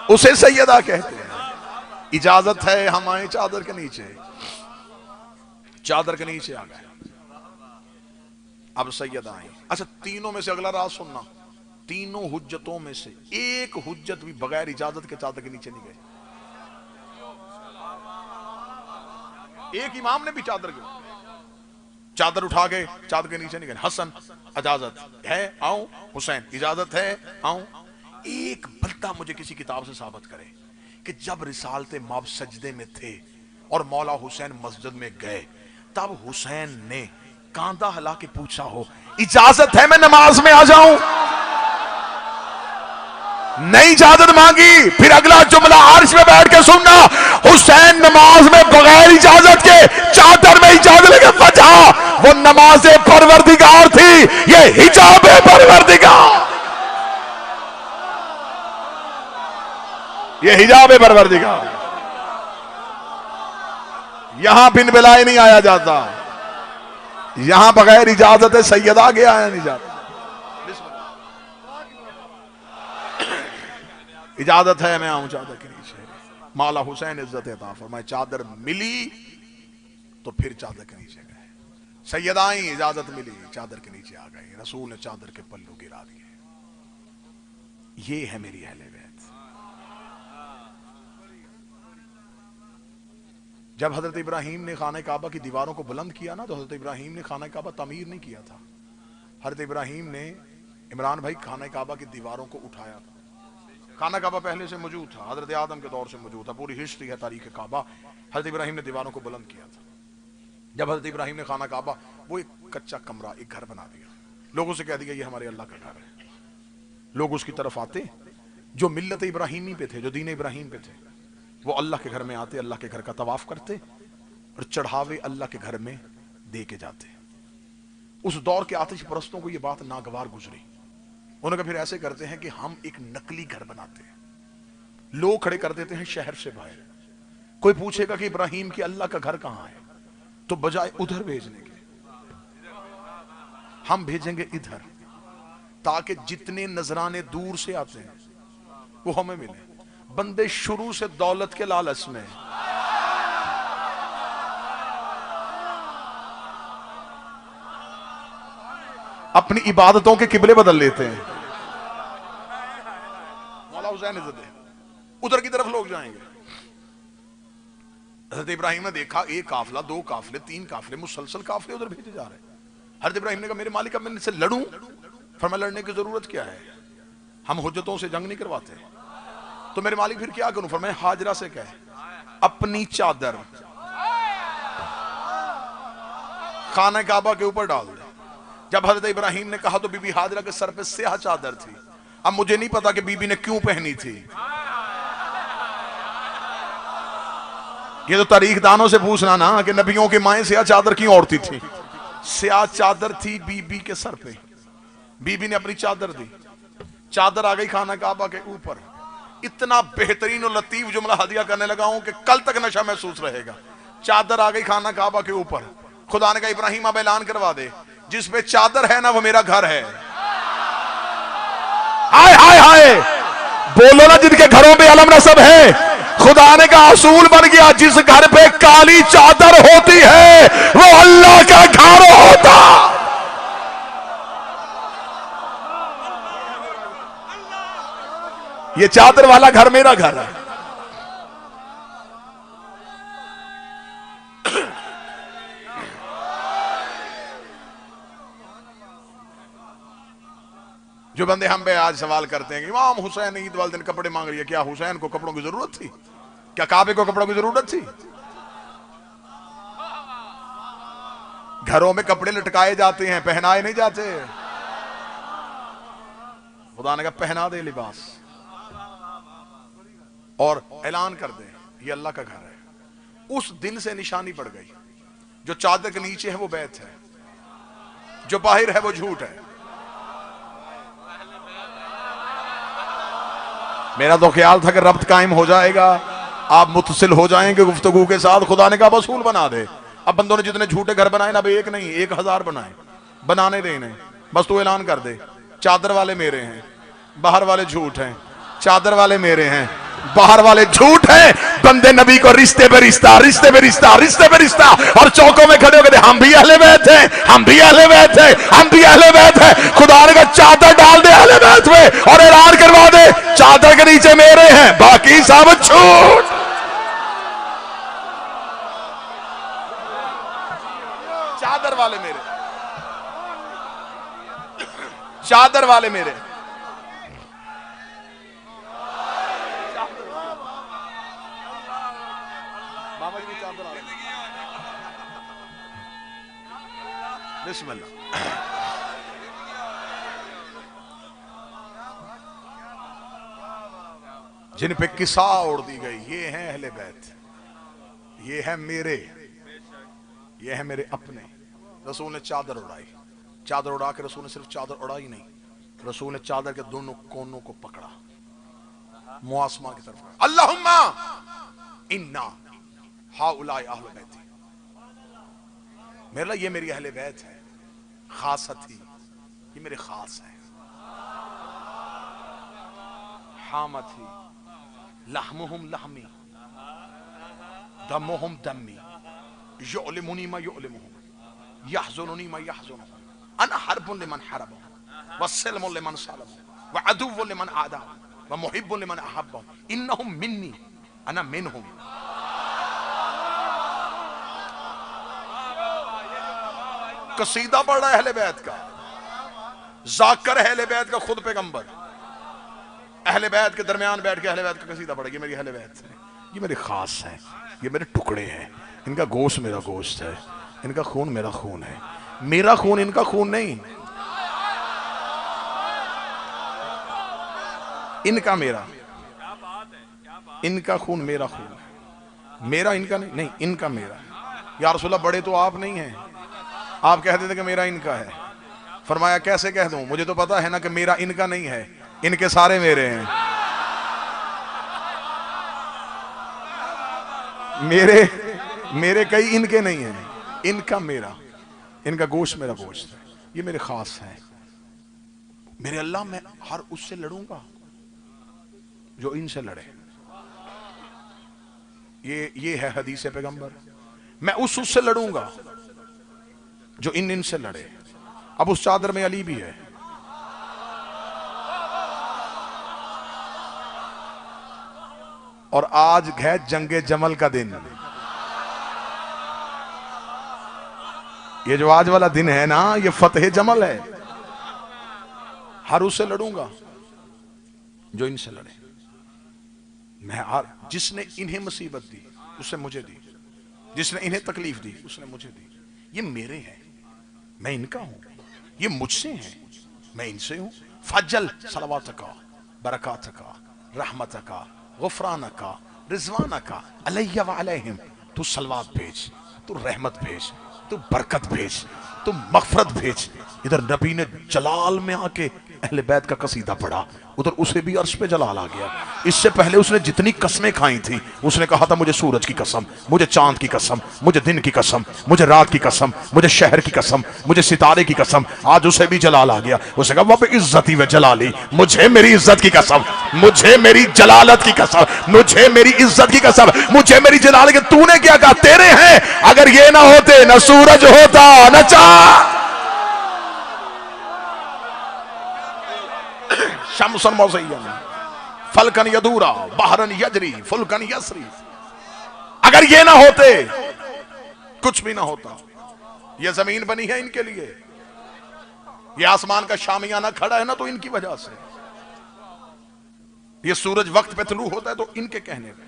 उसे सैयदा कहते हैं। इजाजत है हम आए चादर के नीचे, चादर के नीचे आ गए। अब सैयदा आई। अच्छा, तीनों में से अगला राज सुनना, तीनों हुज्जतों में से एक हुज्जत भी बगैर इजाजत के चादर के नीचे नहीं गए। एक इमाम ने भी चादर उठा के चादर के नीचे नहीं गए। हसन इजाजत है आऊं, हुसैन इजाजत है आऊं। एक बंदा मुझे किसी किताब से साबित करे कि जब रिसालते माब सजदे में थे और मौला हुसैन मस्जिद में गए, तब हुसैन ने कांधा हिला के पूछा हो, इजाजत है मैं नमाज में आ जाऊं? नहीं इजाजत मांगी। फिर अगला जुमला अर्श में बैठ के सुनना, हुसैन नमाज में बगैर इजाजत के चादर में इजाजत लेके बचा। वो नमाज परवरदिगार थी, ये हिजाब परवरदिगार, ये हिजाब परवरदिगार। यहां बिन बिलाए नहीं आया जाता, यहां बगैर इजाजत सैयदा के आया नहीं जाता। इजाजत है मैं आऊं चादर के नीचे। मौला हुसैन इज्जत अता फरमाए, चादर मिली तो फिर चादर के नीचे गए। सैयदाई इजाजत मिली, चादर के नीचे आ गए। रसूल ने चादर के पल्लू गिरा दिए। ये है मेरी अहले बैत। जब हजरत इब्राहिम ने खाना काबा की दीवारों को बुलंद किया ना, तो हजरत इब्राहिम ने खाना काबा तमीर नहीं किया था। हजरत इब्राहिम ने, इमरान भाई, खाना काबा की दीवारों को उठाया था। खाना काबा पहले से मौजूद था, हजरत आदम के दौर से मौजूद था, पूरी हिस्ट्री है तारीख काबा। हजरत इब्राहिम ने दीवारों को बुलंद किया था। जब हजरत इब्राहिम ने खाना काबा, वो एक कच्चा कमरा, एक घर बना दिया, लोगों से कह दिया ये हमारे अल्लाह का घर है। लोग उसकी तरफ आते, जो मिल्लत इब्राहिमी पे थे, जो दीन इब्राहिम पे थे, वो अल्लाह के घर में आते, अल्लाह के घर का तवाफ करते और चढ़ावे अल्लाह के घर में दे के जाते। उस दौर के आतिश परस्तों को यह बात नागवार गुजरी। उन्होंने कहा फिर ऐसे करते हैं कि हम एक नकली घर बनाते हैं, लोग खड़े कर देते हैं शहर से बाहर। कोई पूछेगा कि इब्राहिम की अल्लाह का घर कहां है, तो बजाय उधर भेजने के हम भेजेंगे इधर, ताकि जितने नजराने दूर से आते हैं वो हमें मिले। बंदे शुरू से दौलत के लालच में, अपनी इबादतों के किबले बदल लेते हैं। मौला हुसैन इज्जत है, उधर की तरफ लोग जाएंगे। हज़रत इब्राहिम ने देखा एक काफिला, दो काफिले, तीन काफिले, मुसलसल काफिले उधर भेजे जा रहे हैं। हज़रत इब्राहिम ने कहा मेरे मालिक अब मैं इनसे लड़ूं? फरमाया लड़ने की जरूरत क्या है, हम हुज्जतों से जंग नहीं करवाते। तो मेरे मालिक फिर क्या करूं? फरमाया हाजरा से कह अपनी चादर खाना काबा के ऊपर डाल दे। जब हजरत इब्राहिम ने कहा तो बीबी हाजरा के सर पे स्याह चादर थी। अब मुझे नहीं पता कि बीबी ने क्यों पहनी थी, ये तो तारीख दानों से पूछना ना कि नबियों की माएं स्याह चादर क्यों ओढ़ती थी। स्याह चादर थी बीबी के सर पे, बीबी ने अपनी चादर दी, चादर आ गई खाना काबा के ऊपर। इतना बेहतरीन और लतीफ जुमला हदिया करने लगा हूं कि कल तक नशा महसूस रहेगा। चादर आ गई खाना काबा के ऊपर, खुदा ने कहा इब्राहिम अब ऐलान करवा दे जिस पे चादर है ना वो मेरा घर है। हाय हाय हाय, बोलो ना जिनके घरों पे अलम नसब है, खुदा ने का असूल बन गया जिस घर पे काली चादर होती है वो अल्लाह का घर होता। ये चादर वाला घर मेरा घर है। जो बंदे हम पे आज सवाल करते हैं कि इमाम हुसैन ईद वाले दिन कपड़े मांग रही है, क्या हुसैन को कपड़ों की जरूरत थी? क्या काबे को कपड़ों की जरूरत थी? घरों में कपड़े लटकाए जाते हैं, पहनाए नहीं जाते। खुदा ने कहा पहना दे लिबास और ऐलान कर दे ये अल्लाह का घर है। उस दिन से निशानी पड़ गई, जो चादर के नीचे है वो बैत है, जो बाहर है वो झूठ है। मेरा तो ख्याल था कि रब्त कायम हो जाएगा, आप मुतसिल हो जाएंगे गुफ्तगू के साथ। खुदा ने कहा वसूल बना दे। अब बंदों ने जितने झूठे घर बनाए ना, अब एक नहीं 1000 बनाए, बनाने देने। बस तू ऐलान कर दे चादर वाले मेरे हैं, बाहर वाले झूठ हैं। चादर वाले मेरे हैं, बाहर वाले झूठ हैं। बंदे नबी को रिश्ते पे रिश्ता, रिश्ते पे रिश्ता, रिश्ते पे रिश्ता, और चौकों में खड़े होकर हम भी अहले बैत हैं, हम भी अहले बैत हैं, हम भी अहले बैत हैं। खुदा ने कहा चादर डाल दे अहले बैत में और ऐलान करवा दे चादर के नीचे मेरे हैं, बाकी सब झूठ। चादर वाले मेरे, चादर वाले मेरे। बिस्मिल्लाह। जिन पे किसा ओढ़ दी गई, ये हैं अहले बैत, ये है मेरे, ये है मेरे अपने। रसूल ने चादर उड़ाई, चादर उड़ा के रसूल ने सिर्फ चादर उड़ाई नहीं, रसूल ने चादर के दोनों कोनों को पकड़ा, मुआसमा की तरफ, अल्लाहुम्मा इन्ना हाउलाई अहले बैती, मेरे लिए ये मेरी अहले बैत है, खासत ही ये मेरे खास है। हामत ही लहमुहुम लहमी दमुहुम दमी युलिमुनी मा युलिमुहुम यहज़ुनुनी मा यहज़ुनुहुम अना हर्बुन लिमन हरबहुम वस्सलमुन लिमन सलमहुम व अदुव्वुन लिमन आदाहुम व मुहिब्बुन लिमन अहब्बहुम इन्नहुम मिन्नी अना मिनहुम। कसीदा पढ़ रहा है अहले बैत का, जाकर अहले बैत का, खुद पैगंबर अहले बैत के दरमियान बैठ के अहले बैत का कसीदा पढ़े। ये मेरी अहले बैत है, ये मेरे खास है, ये मेरे टुकड़े हैं, इनका गोश्त मेरा गोश्त है, इनका खून मेरा खून है, मेरा खून इनका खून नहीं, इनका मेरा, इनका खून मेरा खून है, मेरा इनका नहीं, नहीं इनका मेरा। या रसूलल्लाह बड़े तो आप नहीं हैं, आप कहते थे कि मेरा इनका है। फरमाया कैसे कह दूं, मुझे तो पता है ना कि मेरा इनका नहीं है, इनके सारे मेरे हैं। मेरे कई इनके नहीं हैं, इनका मेरा, इनका गोश्त मेरा गोश्त है, ये मेरे खास है। मेरे अल्लाह मैं हर उससे लड़ूंगा जो इनसे लड़े। ये है हदीस पैगंबर। मैं उससे लड़ूंगा जो इनसे लड़े। अब उस चादर में अली भी है। और आज है जंगे जमल का दिन। ये जो आज वाला दिन है ना, ये फतेह जमल है। हर उससे लड़ूंगा जो इनसे लड़े। मैं जिसने इन्हें मुसीबत दी उसने मुझे दी, जिसने इन्हें तकलीफ दी उसने मुझे दी। ये मेरे हैं, मैं इनका हूं, ये मुझसे हैं, मैं इनसे हूं। फजल सलवातका बरकातका रहमतका गुफरानका रिजवानका अलैया व अलैहिम। तू सलवात भेज, तू रहमत भेज, तू बरकत भेज, तू मगफरत भेज। इधर नबी ने जलाल में आके अहले बैत का कसीदा पढ़ा, उधर उसे भी अर्श पे जलाल आ गया। इससे पहले उसने जितनी कसमें खाई थी, उसने कहा था मुझे सूरज की कसम, मुझे चांद की कसम, मुझे दिन की कसम, मुझे रात की कसम, मुझे शहर की कसम, मुझे सितारे की कसम। आज उसे भी जलाल आ गया। उसने कहा वह इज्जती व जलाली, मुझे मेरी इज्जत की कसम, मुझे मेरी जलालत की कसम, मुझे मेरी इज्जत की कसम, मुझे मेरी जलालत की। तूने क्या कहा? तेरे हैं। अगर ये ना होते न सूरज होता न चांद। शमसन मौज़य्यन फलकन यदूरा बहरन यजरी फुलकन यसरी। अगर ये ना होते कुछ भी ना होता। ये जमीन बनी है इनके लिए, ये आसमान का शामियाना खड़ा है ना तो इनकी वजह से। ये सूरज वक्त पे तुलू होता है तो इनके कहने पे,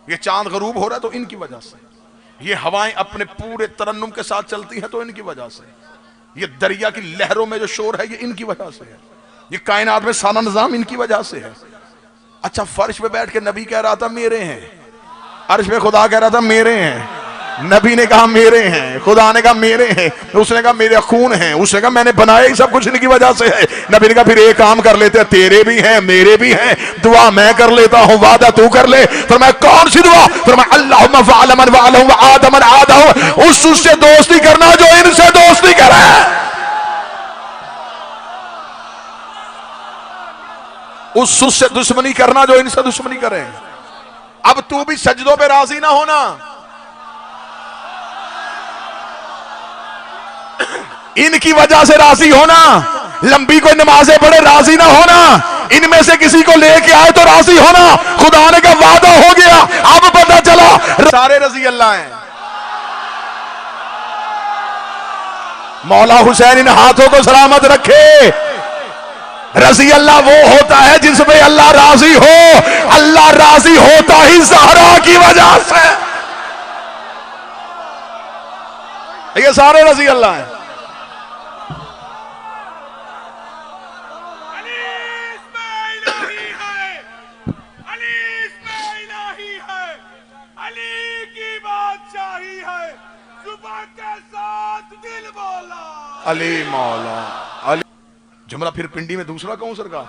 ये चांद गरूब हो रहा है तो इनकी वजह से, ये हवाएं अपने पूरे तरन्नुम के साथ चलती हैं तो इनकी वजह से, ये दरिया की लहरों में जो शोर है ये इनकी वजह से है, ये कायनात में सारा निजाम इनकी वजह से है। अच्छा, फर्श पे बैठ के नबी कह रहा था मेरे हैं, अर्श पे खुदा कह रहा था मेरे हैं। नबी ने कहा मेरे हैं, खुदा ने कहा मेरे हैं, उसने कहा मेरे खून हैं, उसने कहा मैंने बनाया ही सब कुछ इनकी वजह से है। नबी ने कहा फिर एक काम कर लेते हैं, तेरे भी हैं मेरे भी हैं, दुआ मैं कर लेता हूं, वादा तू कर ले। फिर मैं कौन सी दुआ? फिर मैं अल्लाहुम्मा फ़अलमन वअलहु आदमन आदहु, उससे दोस्ती करना जो इनसे दोस्ती करे। उससे दुश्मनी करना जो इनसे दुश्मनी करे। अब तू भी सजदों पे राजी ना होना, इनकी वजह से राजी होना। लंबी कोई नमाजें पढ़े राजी ना होना, इनमें से किसी को लेके आए तो राजी होना। खुदा ने का वादा हो गया। अब पता चला सारे रजी अल्लाह हैं। मौला हुसैन इन हाथों को सलामत रखे। रजी अल्लाह वो होता है जिसमें अल्लाह राजी हो। अल्लाह राजी होता ही ज़हरा की वजह से। ये सारे रजी अल्लाह हैं। अली मौला अली। जुमला फिर पिंडी में दूसरा कहूं सरकार?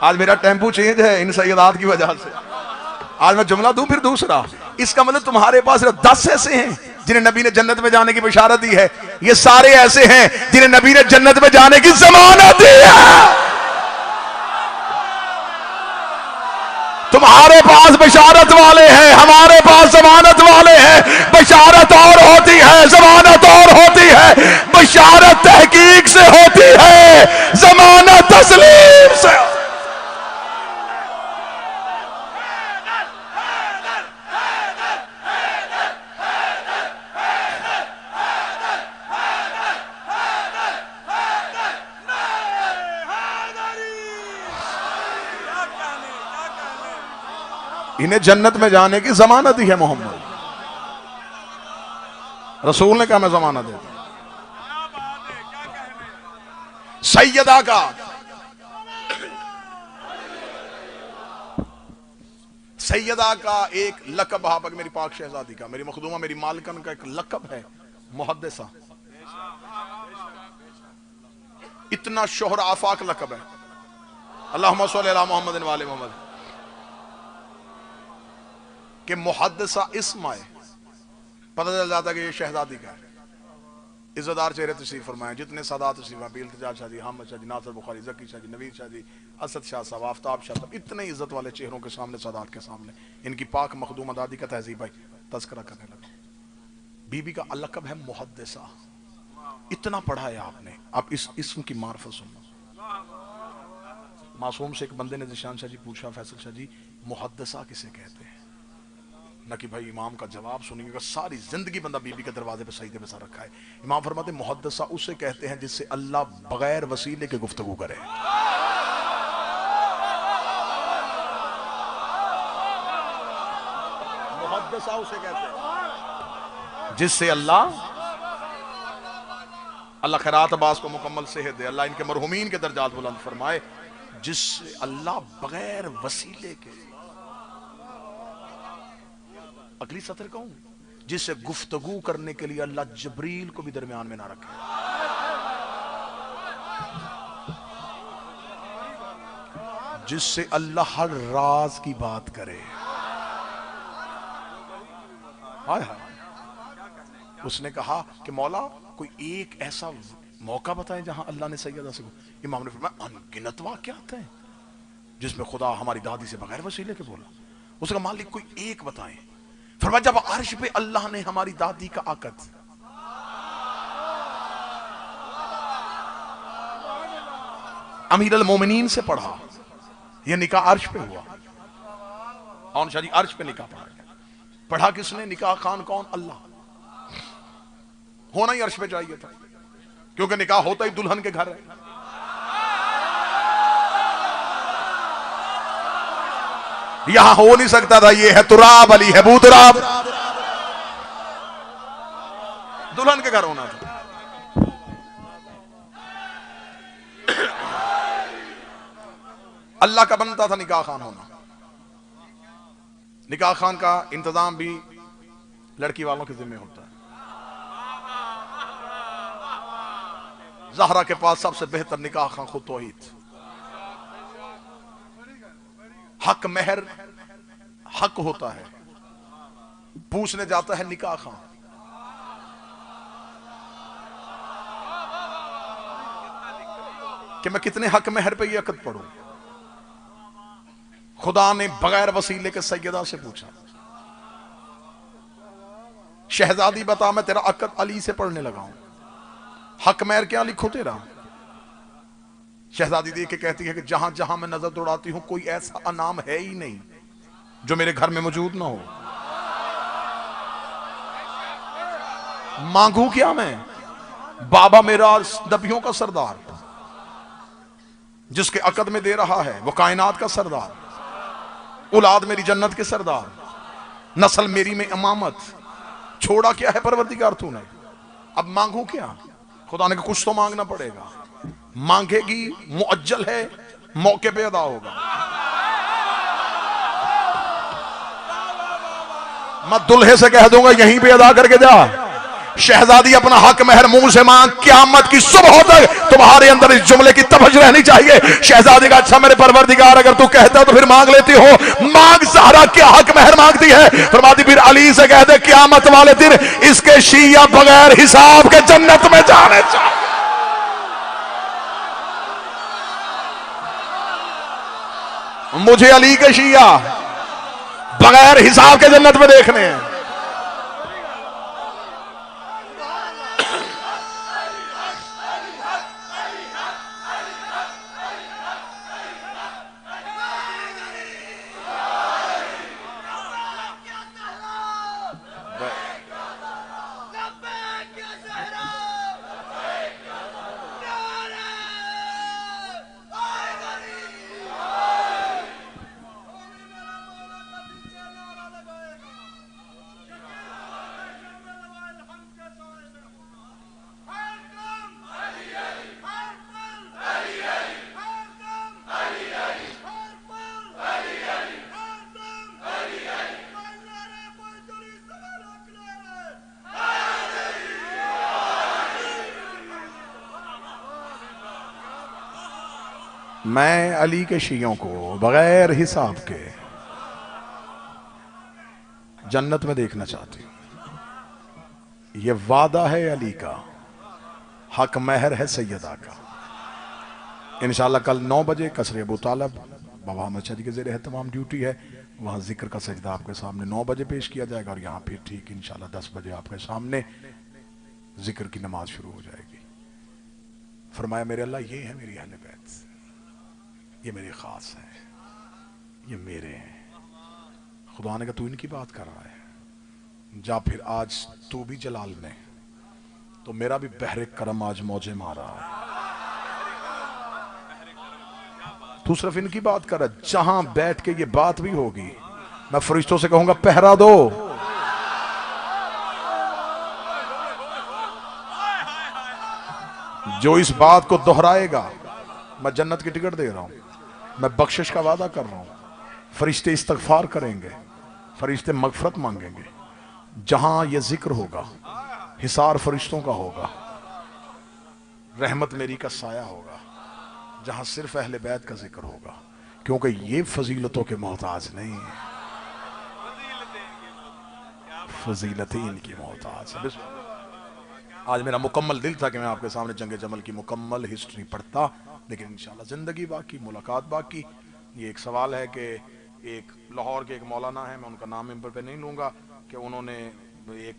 आज मेरा टेम्पो चेंज है इन सैयदात की वजह से। आज मैं जुमला दूं फिर दूसरा। इसका मतलब तुम्हारे पास 10 ऐसे हैं जिन्हें नबी ने जन्नत में जाने की बशारत दी है। ये सारे ऐसे हैं जिन्हें नबी ने जन्नत में जाने की जमानत दी है। तुम्हारे पास बशारत वाले हैं, हमारे पास जमानत वाले हैं। बशारत और होती है, जमानत और होती है। बशारत तहकीक से होती है, जमानत तस्लीम से। इन्हें जन्नत में जाने की जमानत ही है। मोहम्मद रसूल ने कहा मैं जमानत देता हूं। सैयदा का एक लकब है, मेरी पाक शहजादी का, मेरी मखदूमा, मेरी मालकन का एक लकब है मुहद्दिसा। इतना शोहर आफाक लकब है। अल्लाहुम्मा सल्ली अला मुहम्मद व आले मुहम्मद कि मुहद्दिसा इस्म आए, पता चल जाता कि ये शहजादी का है। इज्जतदार चेहरे तशरीफ फरमाए, जितने सादात तशरीफ हैं, इल्तिजाज शाह जी, हामिद शाह जी, नासिर बुखारी, जकी शाह जी, नवीर शाह जी, असद शाह साहब, आफ्ताब शाह साहब, इतने इज्जत वाले चेहरों के सामने, सादात के सामने इनकी पाक मखदूम दादी का तहजीब भाई तस्करा करने लगा। बीबी का अलकब है मुहद्दिसा। इतना पढ़ा है आपने, आप इस इस्म की मार्फत सुनो। मासूम से एक बंदे ने जिशान शाह जी पूछा, फैसल शाह जी मुहद्दिसा किसे कहते हैं? न कि भाई इमाम का जवाब सुनेंगे। सारी जिंदगी बंदा बीबी के दरवाजे पे सजदे में सर रखा है। इमाम फरमाते मुहद्दिसा उसे कहते हैं जिससे अल्लाह बगैर वसीले के गुफ्तगू करे। मुहद्दिसा उसे कहते हैं जिससे अल्लाह खैरात अब्बास को मुकम्मल सेहत दे, अल्लाह इनके मरहुमीन के दर्जात बुलंद फरमाए, जिससे अल्लाह बगैर वसीले के, अगली सत्र कहूं, जिससे गुफ्तगू करने के लिए अल्लाह जबरील को भी दरमियान में ना रखे। जिससे अल्लाह हर राज की बात करे। हाय हाय। उसने कहा कि मौला कोई एक ऐसा मौका बताएं जहां अल्लाह ने सैयदा से, इमाम ने फरमाया अनगिनत वाक़यात हैं जिसमें खुदा हमारी दादी से बगैर वसीले के बोला। उसका मालिक कोई एक बताएं। फरमाया जब अर्श पे अल्लाह ने हमारी दादी का आकद अमीर अल मोमिनीन से पढ़ा, यह निकाह अर्श पे हुआ। और शादी अर्श पे निकाह पढ़ा किसने? निकाह खान कौन? अल्लाह। होना ही अर्श पे चाहिए था, क्योंकि निकाह होता ही दुल्हन के घर है। यहां हो नहीं सकता था। ये है तुराब, अली है बूतराब। दुल्हन के घर होना था। अल्लाह का बनता था निकाह खान होना। निकाह खान का इंतजाम भी लड़की वालों के जिम्मे होता है। ज़हरा के पास सबसे बेहतर निकाह खान खुद तौहीद। हक मेहर हक होता है, पूछने जाता है निकाह खान। कि मैं कितने हक मेहर पे ये अकद पढ़ूं। खुदा ने बगैर वसीले के सैयदा से पूछा, शहजादी बता मैं तेरा अकद अली से पढ़ने लगा हूं, हक मेहर क्या लिखो तेरा? शहजादी देख के कहती है कि जहां जहां मैं नजर दौड़ाती हूं कोई ऐसा अनाम है ही नहीं जो मेरे घर में मौजूद ना हो। मांगू क्या मैं? बाबा मेरा नबियों का सरदार, जिसके अकद में दे रहा है वो कायनात का सरदार, औलाद मेरी जन्नत के सरदार, नस्ल मेरी में इमामत। छोड़ा क्या है परवरदिगार तूने? अब मांगू क्या? खुदा ने कुछ तो मांगना पड़ेगा। मांगेगी मुअज्जल है, मौके पे अदा होगा। मैं दुल्हे से कह दूंगा यहीं पे अदा करके जा। शहजादी अपना हक मेहर मुंह से मांग, क़यामत की सुबह तक तुम्हारे अंदर इस जुमले की तवज्जो रहनी चाहिए। शहजादी का अच्छा मेरे परवरदिगार अगर तू कहता है तो फिर मांग लेती हो। मांग ज़हरा क्या हक मेहर मांगती है? फरमाती फिर अली से कह दे क़यामत वाले दिन इसके शिया बगैर हिसाब के जन्नत में जाने चाहिए। मुझे अली के शिया बगैर हिसाब के जन्नत में देखने हैं। मैं अली के शियों को बगैर हिसाब के जन्नत में देखना चाहती हूं। यह वादा है अली का, हक महर है सैयदा का। इंशाअल्लाह कल 9 बजे कसरे अबू तालब बाबा अहमद शाह जी के ज़ेर एहतमाम ड्यूटी है, वहाँ जिक्र का सजदा आपके सामने 9 बजे पेश किया जाएगा और यहाँ फिर ठीक इंशाअल्लाह 10 बजे आपके सामने जिक्र की नमाज शुरू हो जाएगी। फरमाया मेरे अल्लाह ये है मेरी अहले बैत, ये मेरे खास है, ये मेरे हैं। खुदा ने कहा तू इनकी बात कर रहा है, जा फिर आज तू भी जलाल में, तो मेरा भी बहरे करम आज मौजे मारा है। तू सिर्फ इनकी बात कर रहा है, जहां बैठ के ये बात भी होगी मैं फरिश्तों से कहूंगा पहरा दो। जो इस बात को दोहराएगा मैं जन्नत की टिकट दे रहा हूं, मैं बख्शिश का वादा कर रहा हूं। फरिश्ते इस्तगफार करेंगे, फरिश्ते मगफरत मांगेंगे। जहां यह जिक्र होगा हिसार फरिश्तों का होगा, रहमत मेरी का साया होगा। जहां सिर्फ अहले बैत का जिक्र होगा, क्योंकि ये फजीलतों के मोहताज नहीं है, फजीलतें इनकी मोहताज है। आज मेरा मुकम्मल दिल था कि मैं आपके सामने जंग जमल की मुकम्मल हिस्ट्री पढ़ता, लेकिन इंशाल्लाह जिंदगी बाकी, मुलाकात बाकी। ये एक सवाल है कि एक लाहौर के एक मौलाना है, मैं उनका नाम इन पर नहीं लूँगा, कि उन्होंने एक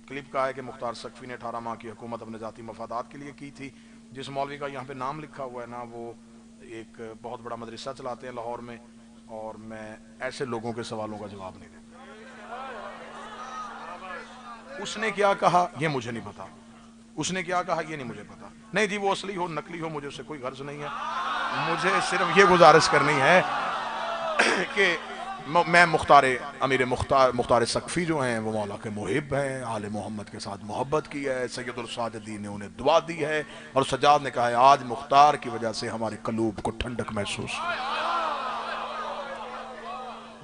क्लिप कहा है कि मुख्तार सकफी ने 18 माह की हुकूमत अपने जाती मफादात के लिए की थी। जिस मौलवी का यहाँ पे नाम लिखा हुआ है ना, वो एक बहुत बड़ा मदरसा चलाते हैं लाहौर में, और मैं ऐसे लोगों के सवालों का जवाब नहीं देता। उसने क्या कहा ये मुझे नहीं पता, उसने क्या कहा ये नहीं मुझे पता। नहीं जी, वो असली हो नकली हो मुझे उससे कोई गर्ज नहीं है। मुझे सिर्फ ये गुजारिश करनी है कि मैं मुख्तार सकफी जो हैं वो मौला के मुहिब हैं, आले मोहम्मद के साथ मोहब्बत की है, सैयदुल सादिकीन ने उन्हें दुआ दी है, और सजाद ने कहा है आज मुख्तार की वजह से हमारे कलूब को ठंडक महसूस हुई,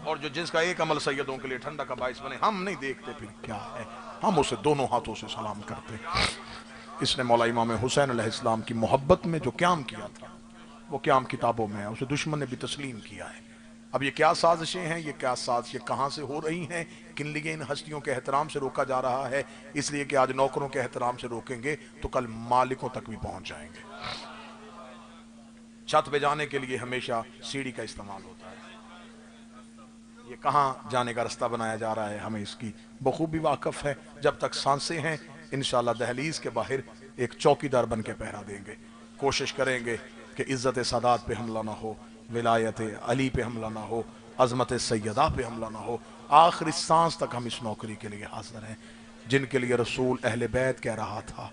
और जो जिसका एक अमल सैयदों के लिए ठंडक का बाइस बने, हम नहीं देखते फिर क्या है, हम उसे दोनों हाथों से सलाम करते। इसने मौला इमाम हुसैन अलैहिस्सलाम की मोहब्बत में जो क्याम किया था वो क्याम किताबों में है, उसे दुश्मन ने भी तस्लीम किया है। अब ये क्या साजिशें हैं, ये क्या साजिशें कहाँ से हो रही हैं, किन लिए इन हस्तियों के एहतराम से रोका जा रहा है? इसलिए कि आज नौकरों के एहतराम से रोकेंगे तो कल मालिकों तक भी पहुंच जाएंगे। छत पे जाने के लिए हमेशा सीढ़ी का इस्तेमाल होता है, ये कहाँ जाने का रास्ता बनाया जा रहा है हमें इसकी बखूबी वाकफ है। जब तक सांसें हैं इंशाल्लाह दहलीज के बाहर एक चौकीदार बन के पहरा देंगे, कोशिश करेंगे कि इज्जत सादात पे हमला ना हो, विलायत अली पे हमला ना हो, अजमत सैयदा पे हमला ना हो। आखिरी सांस तक हम इस नौकरी के लिए हाजिर हैं, जिनके लिए रसूल अहले बैत कह रहा था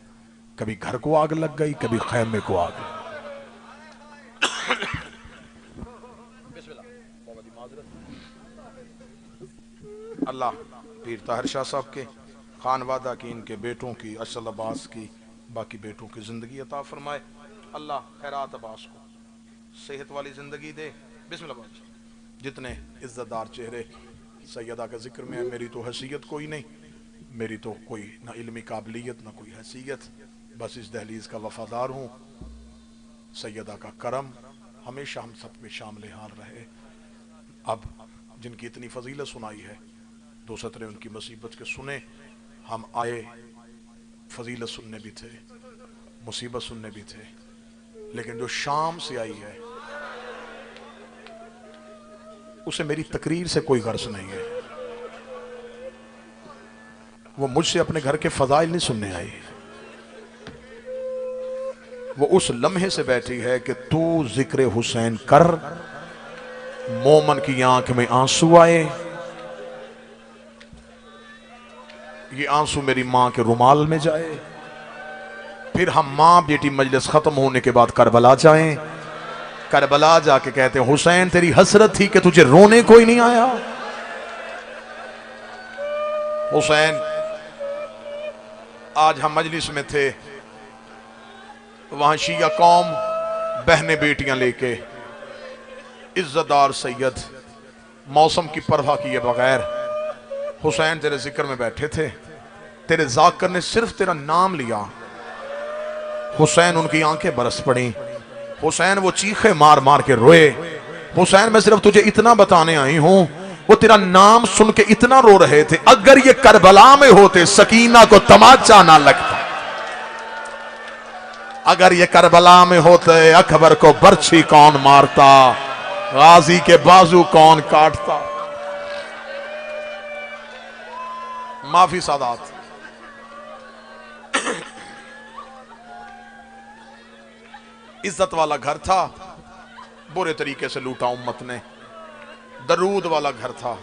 कभी घर को आग लग गई, कभी खैमे को आग। अल्लाह पीर ताहिर शाह साहब के खानवादा की, इनके बेटों की, असल अब्बास की, बाकी बेटों की जिंदगी अता फरमाए। अल्लाह खैरात अब्बास को सेहत वाली जिंदगी दे। बिस्मिल्लाह। जितने इज्जतदार चेहरे सैयदा के जिक्र में है, मेरी तो हैसियत कोई नहीं, मेरी तो कोई ना इल्मी काबिलियत ना कोई हैसियत, बस इस दहलीज का वफादार हूँ। सैयदा का करम हमेशा हम सब में शामिल हाल रहे। अब जिनकी इतनी फजीलत सुनाई है, दो सतरे उनकी मुसीबत के सुने, हम आए फजीलत सुनने भी थे, मुसीबत सुनने भी थे, लेकिन जो शाम से आई है उसे मेरी तकरीर से कोई गर्ज नहीं है। वो मुझसे अपने घर के फजाइल नहीं सुनने आई, वो उस लम्हे से बैठी है कि तू जिक्र हुसैन कर, मोमन की आंख में आंसू आए, ये आंसू मेरी मां के रुमाल में जाए, फिर हम मां बेटी मजलिस खत्म होने के बाद करबला जाएं, करबला जाके कहते हैं हुसैन तेरी हसरत थी कि तुझे रोने कोई नहीं आया। हुसैन आज हम मजलिस में थे, वहां शिया कौम बहने बेटियां लेके इज्जतदार सैयद मौसम की परवाह किए बगैर हुसैन तेरे जिक्र में बैठे थे, तेरे जाकर ने सिर्फ तेरा नाम लिया, हुसैन उनकी आंखें बरस पड़ी, हुसैन वो चीखे मार मार के रोए। हुसैन मैं सिर्फ तुझे इतना बताने आई हूं, वो तेरा नाम सुन के इतना रो रहे थे, अगर ये करबला में होते सकीना को तमाचा ना लगता, अगर ये करबला में होते अकबर को बर्छी कौन मारता, गाजी के बाजू कौन काटता। माफी सादात। इज्जत वाला घर था, बुरे तरीके से लूटा उम्मत ने। दरूद वाला घर था,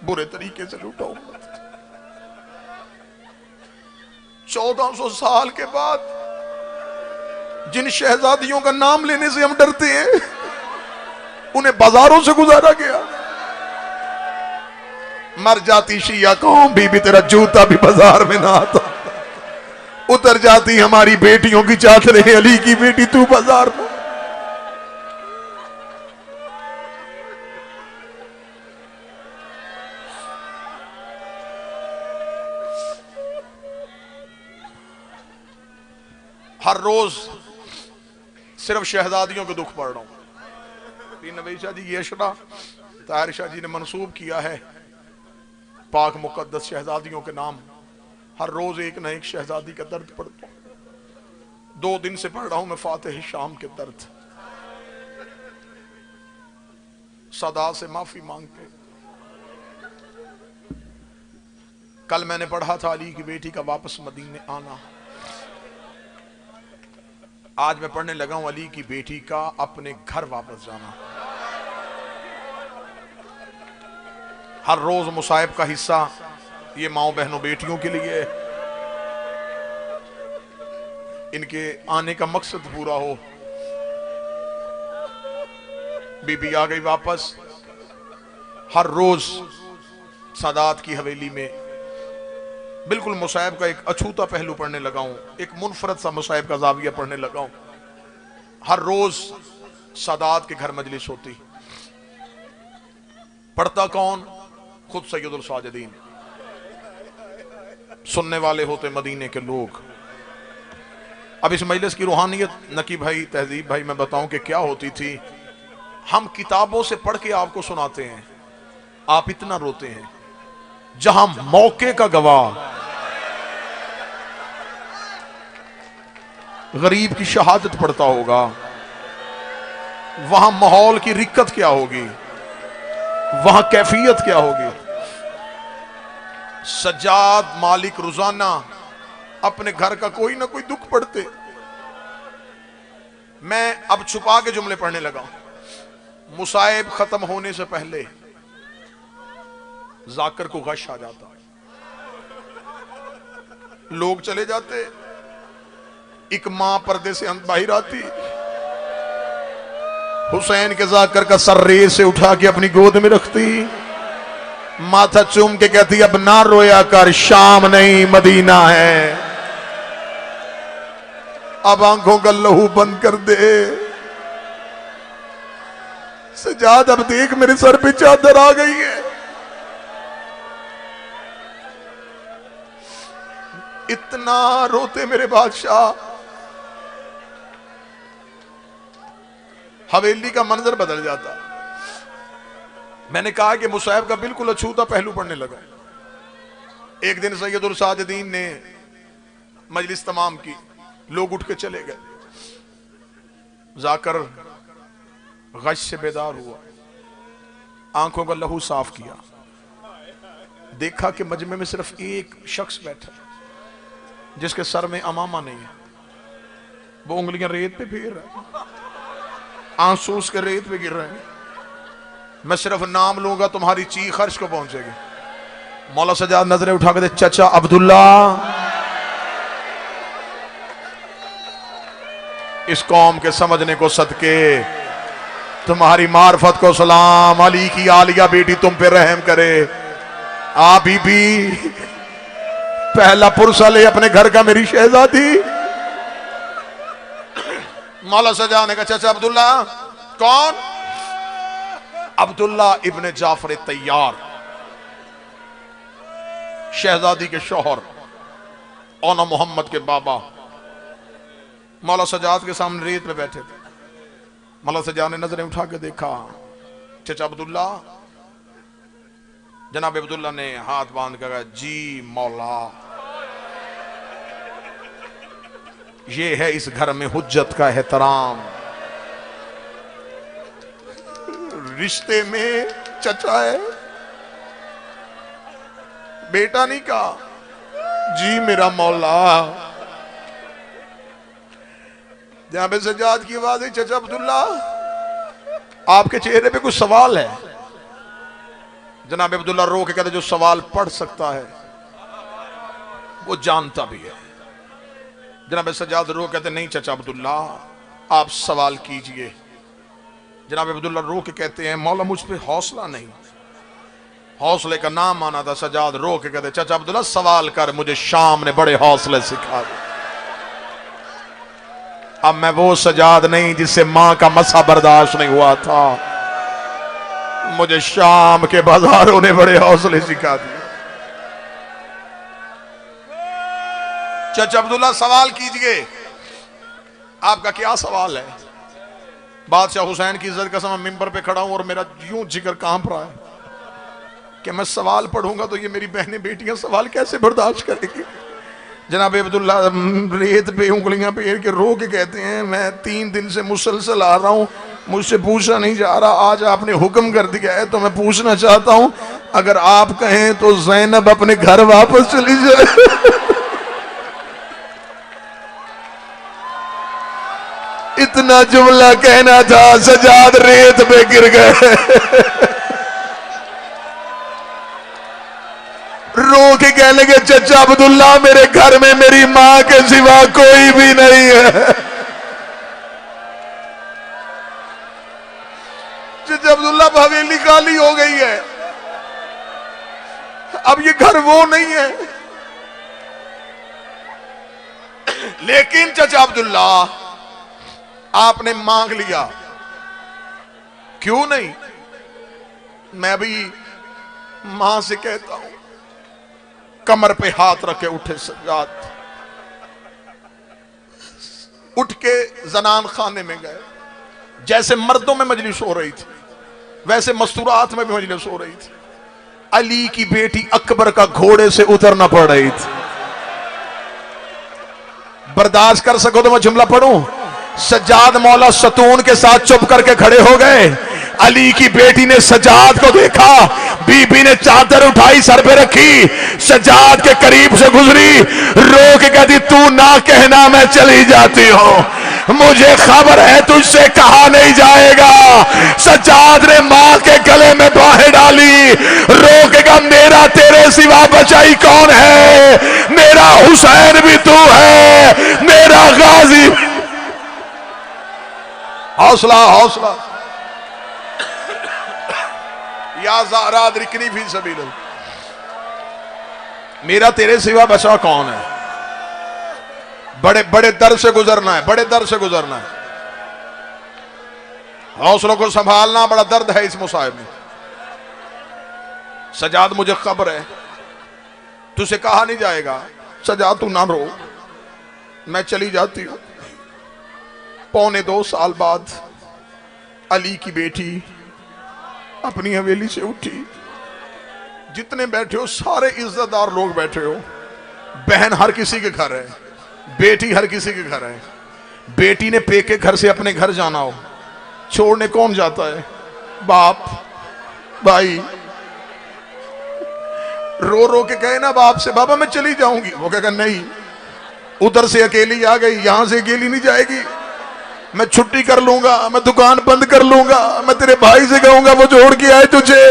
बुरे तरीके से लूटा उम्मत। 1400 साल के बाद जिन शहजादियों का नाम लेने से हम डरते हैं, उन्हें बाजारों से गुजारा गया। मर जाती शिया कौम भी तेरा जूता भी बाजार में ना आता। उतर जाती हमारी बेटियों की चादरें, अली की बेटी तू बाजार में। हर रोज सिर्फ शहजादियों के दुख पढ़ रहा हूं। नबी शाह जी, ये अशरा ताहिर शाह जी ने मंसूब किया है पाक मुकद्दस शहजादियों के नाम। हर रोज एक न एक शहजादी का दर्द पढ़ता हूं। 2 दिन से पढ़ रहा हूं मैं फातिह शाम के दर्द। सदा से माफी मांगते। कल मैंने पढ़ा था अली की बेटी का वापस मदीने आना। आज मैं पढ़ने लगा हूं अली की बेटी का अपने घर वापस जाना। हर रोज मुसाहिब का हिस्सा ये माओ बहनों बेटियों के लिए, इनके आने का मकसद पूरा हो। बीबी आ गई वापस। हर रोज सादात की हवेली में बिल्कुल मुसाहिब का एक अछूता पहलू पढ़ने लगा हूं। एक मुनफरद सा मुसाहिब का जाविया पढ़ने लगा हूं। हर रोज सादात के घर मजलिस होती। पढ़ता कौन? खुद सैयदुल साजिदीन। सुनने वाले होते मदीने के लोग। अब इस मजलिस की रूहानियत नकी भाई, तहजीब भाई, मैं बताऊं कि क्या होती थी। हम किताबों से पढ़ के आपको सुनाते हैं, आप इतना रोते हैं। जहां मौके का गवाह गरीब की शहादत पढ़ता होगा, वहां माहौल की रिक्कत क्या होगी, वहां कैफियत क्या होगी। सज्जाद मालिक रोजाना अपने घर का कोई ना कोई दुख पढ़ते। मैं अब छुपा के जुमले पढ़ने लगा। मुसाइब खत्म होने से पहले जाकर को गश आ जाता, लोग चले जाते, एक मां पर्दे से बाहर आती, हुसैन के जाकर का सर रेस से उठा के अपनी गोद में रखती, माथा चूम के कहती अब ना रोया कर, शाम नहीं मदीना है, अब आंखों का लहू बंद कर दे। सजाद अब देख मेरे सर पे चादर आ गई है। इतना रोते मेरे बादशाह। हवेली का मंजर बदल जाता। मैंने कहा कि मुसाहिब का बिल्कुल अछूता पहलू पढ़ने लगा। एक दिन सैयदुल साजिदीन ने मजलिस तमाम की, लोग उठ के चले गए। जाकर गश से बेदार हुआ, आंखों का लहू साफ किया, देखा कि मजमे में सिर्फ एक शख्स बैठा जिसके सर में अमामा नहीं है। वो उंगलियां रेत पे फेर रहा है, आंसू उसके रेत पे गिर रहे हैं। मैं सिर्फ नाम लूंगा तुम्हारी चीख अर्श को पहुंचेगी। मौला सजाद नजरें उठा के दे, चाचा अब्दुल्ला, इस कौम के समझने को सदके, तुम्हारी मार्फत को सलाम, अली की आलिया बेटी तुम पे रहम करे। आ बीबी, पहला पुरसा ले अपने घर का मेरी शहजादी। मौला सजा ने कहा चाचा अब्दुल्ला। कौन? अब्दुल्ला इब्ने जाफर तैयार, शहजादी के शौहर, औना मोहम्मद के बाबा। मौला सजाद के सामने रेत पे बैठे थे। मौला सजाद ने नजरें उठा के देखा, चाचा अब्दुल्ला। जनाब अब्दुल्ला ने हाथ बांध कर कहा, जी मौला, ये है इस घर में हुज्जत का एहतराम। रिश्ते में चचा है, बेटा नहीं कहा। जी मेरा मौला। जनाब सजाद की आवाज है, चाचा अब्दुल्ला, आपके चेहरे पे कुछ सवाल है। जनाब अब्दुल्ला रो के कहते जो सवाल पढ़ सकता है वो जानता भी है। जनाब सज्जाद रो कहते नहीं चाचा अब्दुल्ला आप सवाल कीजिए। जनाब अब्दुल्ला रो के कहते हैं मौला मुझ पे हौसला नहीं, हौसले का नाम माना था। सज्जाद रो के कहते चाचा अब्दुल्ला सवाल कर, मुझे शाम ने बड़े हौसले सिखा दे। अब मैं वो सज्जाद नहीं जिससे मां का मसा बर्दाश्त नहीं हुआ था, मुझे शाम के बाजारों ने बड़े हौसले सिखा दिए। चाचा अब्दुल्ला सवाल कीजिए, आपका क्या सवाल है? बादशाह हुसैन की इज्जत का समय मिंबर पे खड़ा हूं और मेरा यूं जिगर कांप रहा है कि मैं सवाल पढ़ूंगा तो ये मेरी बहनें बेटियां सवाल कैसे बर्दाश्त करेंगी। जनाब अब्दुल्ला रेत पे उंगलियां फेर के रो के कहते हैं मैं 3 दिन से मुसलसल आ रहा हूं, मुझसे पूछा नहीं जा रहा, आज आपने हुक्म कर दिया है तो मैं पूछना चाहता हूं, अगर आप कहें तो ज़ैनब अपने घर वापस चली जाए। इतना जुमला कहना था, सज्जाद रेत पे गिर गए। रो के कहने लगे चचा अब्दुल्ला मेरे घर में मेरी मां के सिवा कोई भी नहीं है। चचा अब्दुल्ला हवेली खाली हो गई है, अब ये घर वो नहीं है। लेकिन चचा अब्दुल्ला आपने मांग लिया, क्यों नहीं? मैं भी मां से कहता हूं। कमर पे हाथ रखे उठे सज्जाद, उठ के जनान खाने में गए। जैसे मर्दों में मजलिस हो रही थी वैसे मस्तूरात में भी मजलिस हो रही थी। अली की बेटी अकबर का घोड़े से उतरना पड़ रही थी। बर्दाश्त कर सको तो मैं जुमला पढ़ूं। सज्जाद मौला सतून के साथ चुप करके खड़े हो गए। अली की बेटी ने सज्जाद को देखा, बीबी ने चादर उठाई सर पे रखी, सज्जाद के करीब से गुजरी, रो के कहती तू ना कहना मैं चली जाती हूं, मुझे खबर है तुझसे कहा नहीं जाएगा। सज्जाद ने मां के गले में बाहें डाली, रो के कहा मेरा तेरे सिवा बचाई कौन है? मेरा हुसैन भी तू है, मेरा गाजी। हौसला हौसला या ज़हरा अदरिकनी फी सबीलिल्लाह, मेरा तेरे सिवा बचा कौन है? बड़े बड़े दर्द से गुजरना है, बड़े दर्द से गुजरना है। हौसलों को संभालना बड़ा दर्द है इस मुसाहिब में। सज्जाद मुझे खबर है तुझसे कहा नहीं जाएगा। सज्जाद तू ना रो, मैं चली जाती हूं। 1.25 साल बाद अली की बेटी अपनी हवेली से उठी। जितने बैठे हो सारे इज्जतदार लोग बैठे हो। बहन हर किसी के घर है, बेटी हर किसी के घर है। बेटी ने पेके घर से अपने घर जाना हो, छोड़ने कौन जाता है? बाप भाई। रो रो के कहे ना बाप से बाबा मैं चली जाऊंगी, वो कहेगा नहीं, उधर से अकेली आ गई, यहां से अकेली नहीं जाएगी, मैं छुट्टी कर लूंगा, मैं दुकान बंद कर लूंगा, मैं तेरे भाई से कहूंगा वो जोड़ के आए तुझे।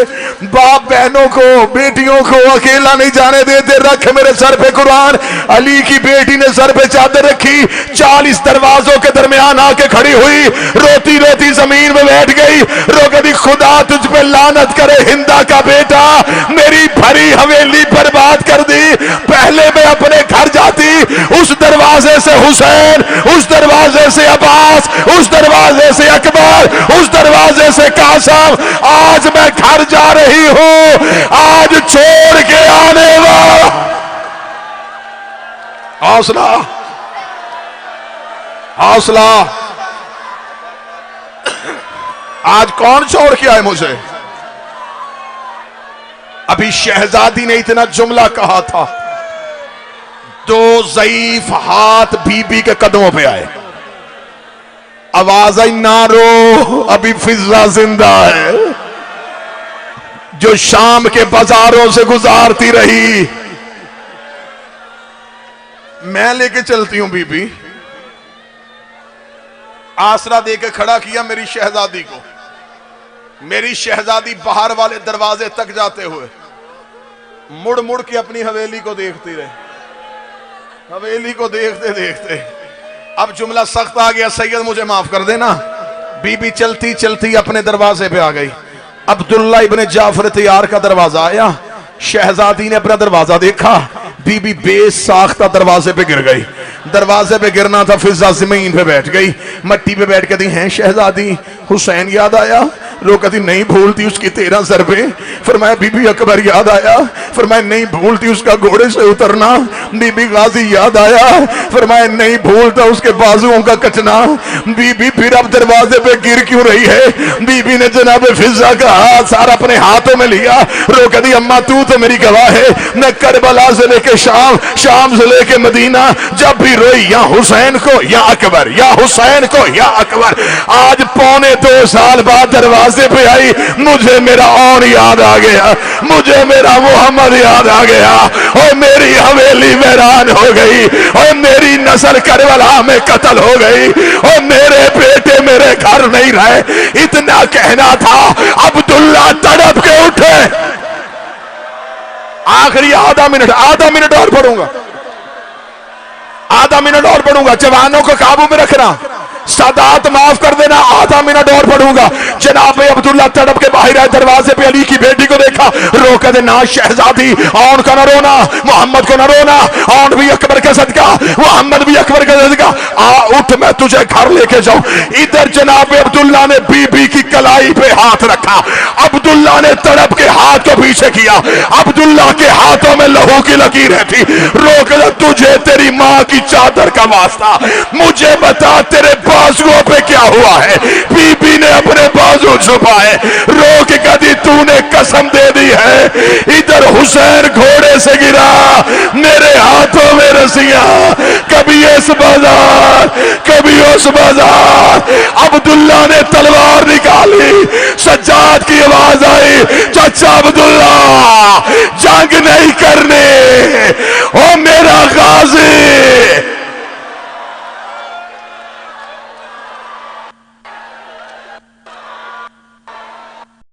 बाप बहनों को बेटियों को अकेला नहीं जाने देते। रख मेरे सर पे कुरान। अली की बेटी ने सर पे चादर रखी, 40 दरवाजों के दरमियान आके खड़ी हुई, रोती रोती जमीन में बैठ गई। रो कभी खुदा तुझ पे लानत करे हिंदा का बेटा, मेरी भरी हवेली बर्बाद कर दी। पहले मैं अपने घर जाती, उस दरवाजे से हुसैन, उस दरवाजे से अब्बास, उस दरवाजे से अकबर, उस दरवाजे से कासम। आज मैं घर जा रही हूं, आज छोड़ के आने वाला। हौसला हौसला। आज कौन छोड़ के आए मुझे? अभी शहजादी ने इतना जुमला कहा था, 2 ज़ईफ हाथ बीबी के कदमों पे आए। आवाज आई ना रो, अभी फिजा जिंदा है, जो शाम के बाजारों से गुजारती रही। मैं लेके चलती हूं बीबी। आसरा देके खड़ा किया मेरी शहजादी को। मेरी शहजादी बाहर वाले दरवाजे तक जाते हुए मुड़ मुड़ के अपनी हवेली को देखती रहे, हवेली को देखते देखते अब जुमला सख्त आ गया, सैयद मुझे माफ कर देना। बीबी चलती चलती अपने दरवाजे पे आ गई। अब्दुल्ला इब्ने जाफर तैयार का दरवाजा आया, शहजादी ने अपना दरवाजा देखा, बीबी बेसाख्ता दरवाजे पे गिर गई। दरवाजे पे गिरना था, फिजा जमीन पे बैठ गई, मट्टी पे बैठ के दी हैं शहजादी हुसैन याद आया? रो कहती नहीं भूलती उसकी 13 ज़रबे। फरमाया बीबी अकबर याद आया? फरमाया नहीं भूलती उसका घोड़े से उतरना। बीबी गाजी याद आया? फरमाया नहीं भूलता उसके बाजुओं का कटना। बीबी फिर अब दरवाजे पे गिर क्यों रही है? बीबी ने जनाब फिजा का हाथ सारा अपने हाथों में लिया, रो कहती अम्मा तू तो मेरी गवाह है, मैं करबला से लेके शाम, शाम से लेके मदीना जब भी रोई या हुसैन को या अकबर, या हुसैन को या अकबर। आज पौने 2 साल बाद दरवाजे पे आई, मुझे मेरा और याद आ गया, मुझे मेरा मोहम्मद याद आ गया। और मेरी हवेली मैरान हो गई, और मेरी नस्ल करबला में कत्ल हो गई, और मेरे बेटे मेरे घर नहीं रहे। इतना कहना था, अब्दुल्ला तड़प के उठे। आखिरी आधा मिनट और पढ़ूंगा, आधा मिनट और पढ़ूंगा। जवानों को काबू में रखना, सादात माफ कर देना, आधा मिनट और पढ़ूंगा। जनाब अब्दुल्ला तड़प के बाहर आए, दरवाजे पे अली की बेटी को देखा, रो के दे ना शहजादी औन का न रोना, मोहम्मद को न रोना, औन भी अकबर का सदका, मोहम्मद भी अकबर का सदका, आ उठ मैं तुझे घर लेके जाऊं। इधर जनाब अब्दुल्ला ने बीबी की कलाई पे हाथ रखा, अब्दुल्ला ने तड़प के हाथ को पीछे किया, अब्दुल्ला के हाथों में लहू की लकीरें थी। रो के दे तुझे तेरी मां की चादर का वास्ता, मुझे बता तेरे बाजुओं पे क्या हुआ है? बीबी ने अपने बाजू छुपाए, रो के कदी तूने कसम दे दी है। इधर हुसैन घोड़े से गिरा, मेरे हाथों में रस्सियां, कभी इस बाजार कभी उस बाजार। अब्दुल्ला ने तलवार निकाली, सज्जाद की आवाज आई, चाचा अब्दुल्ला जंग नहीं करने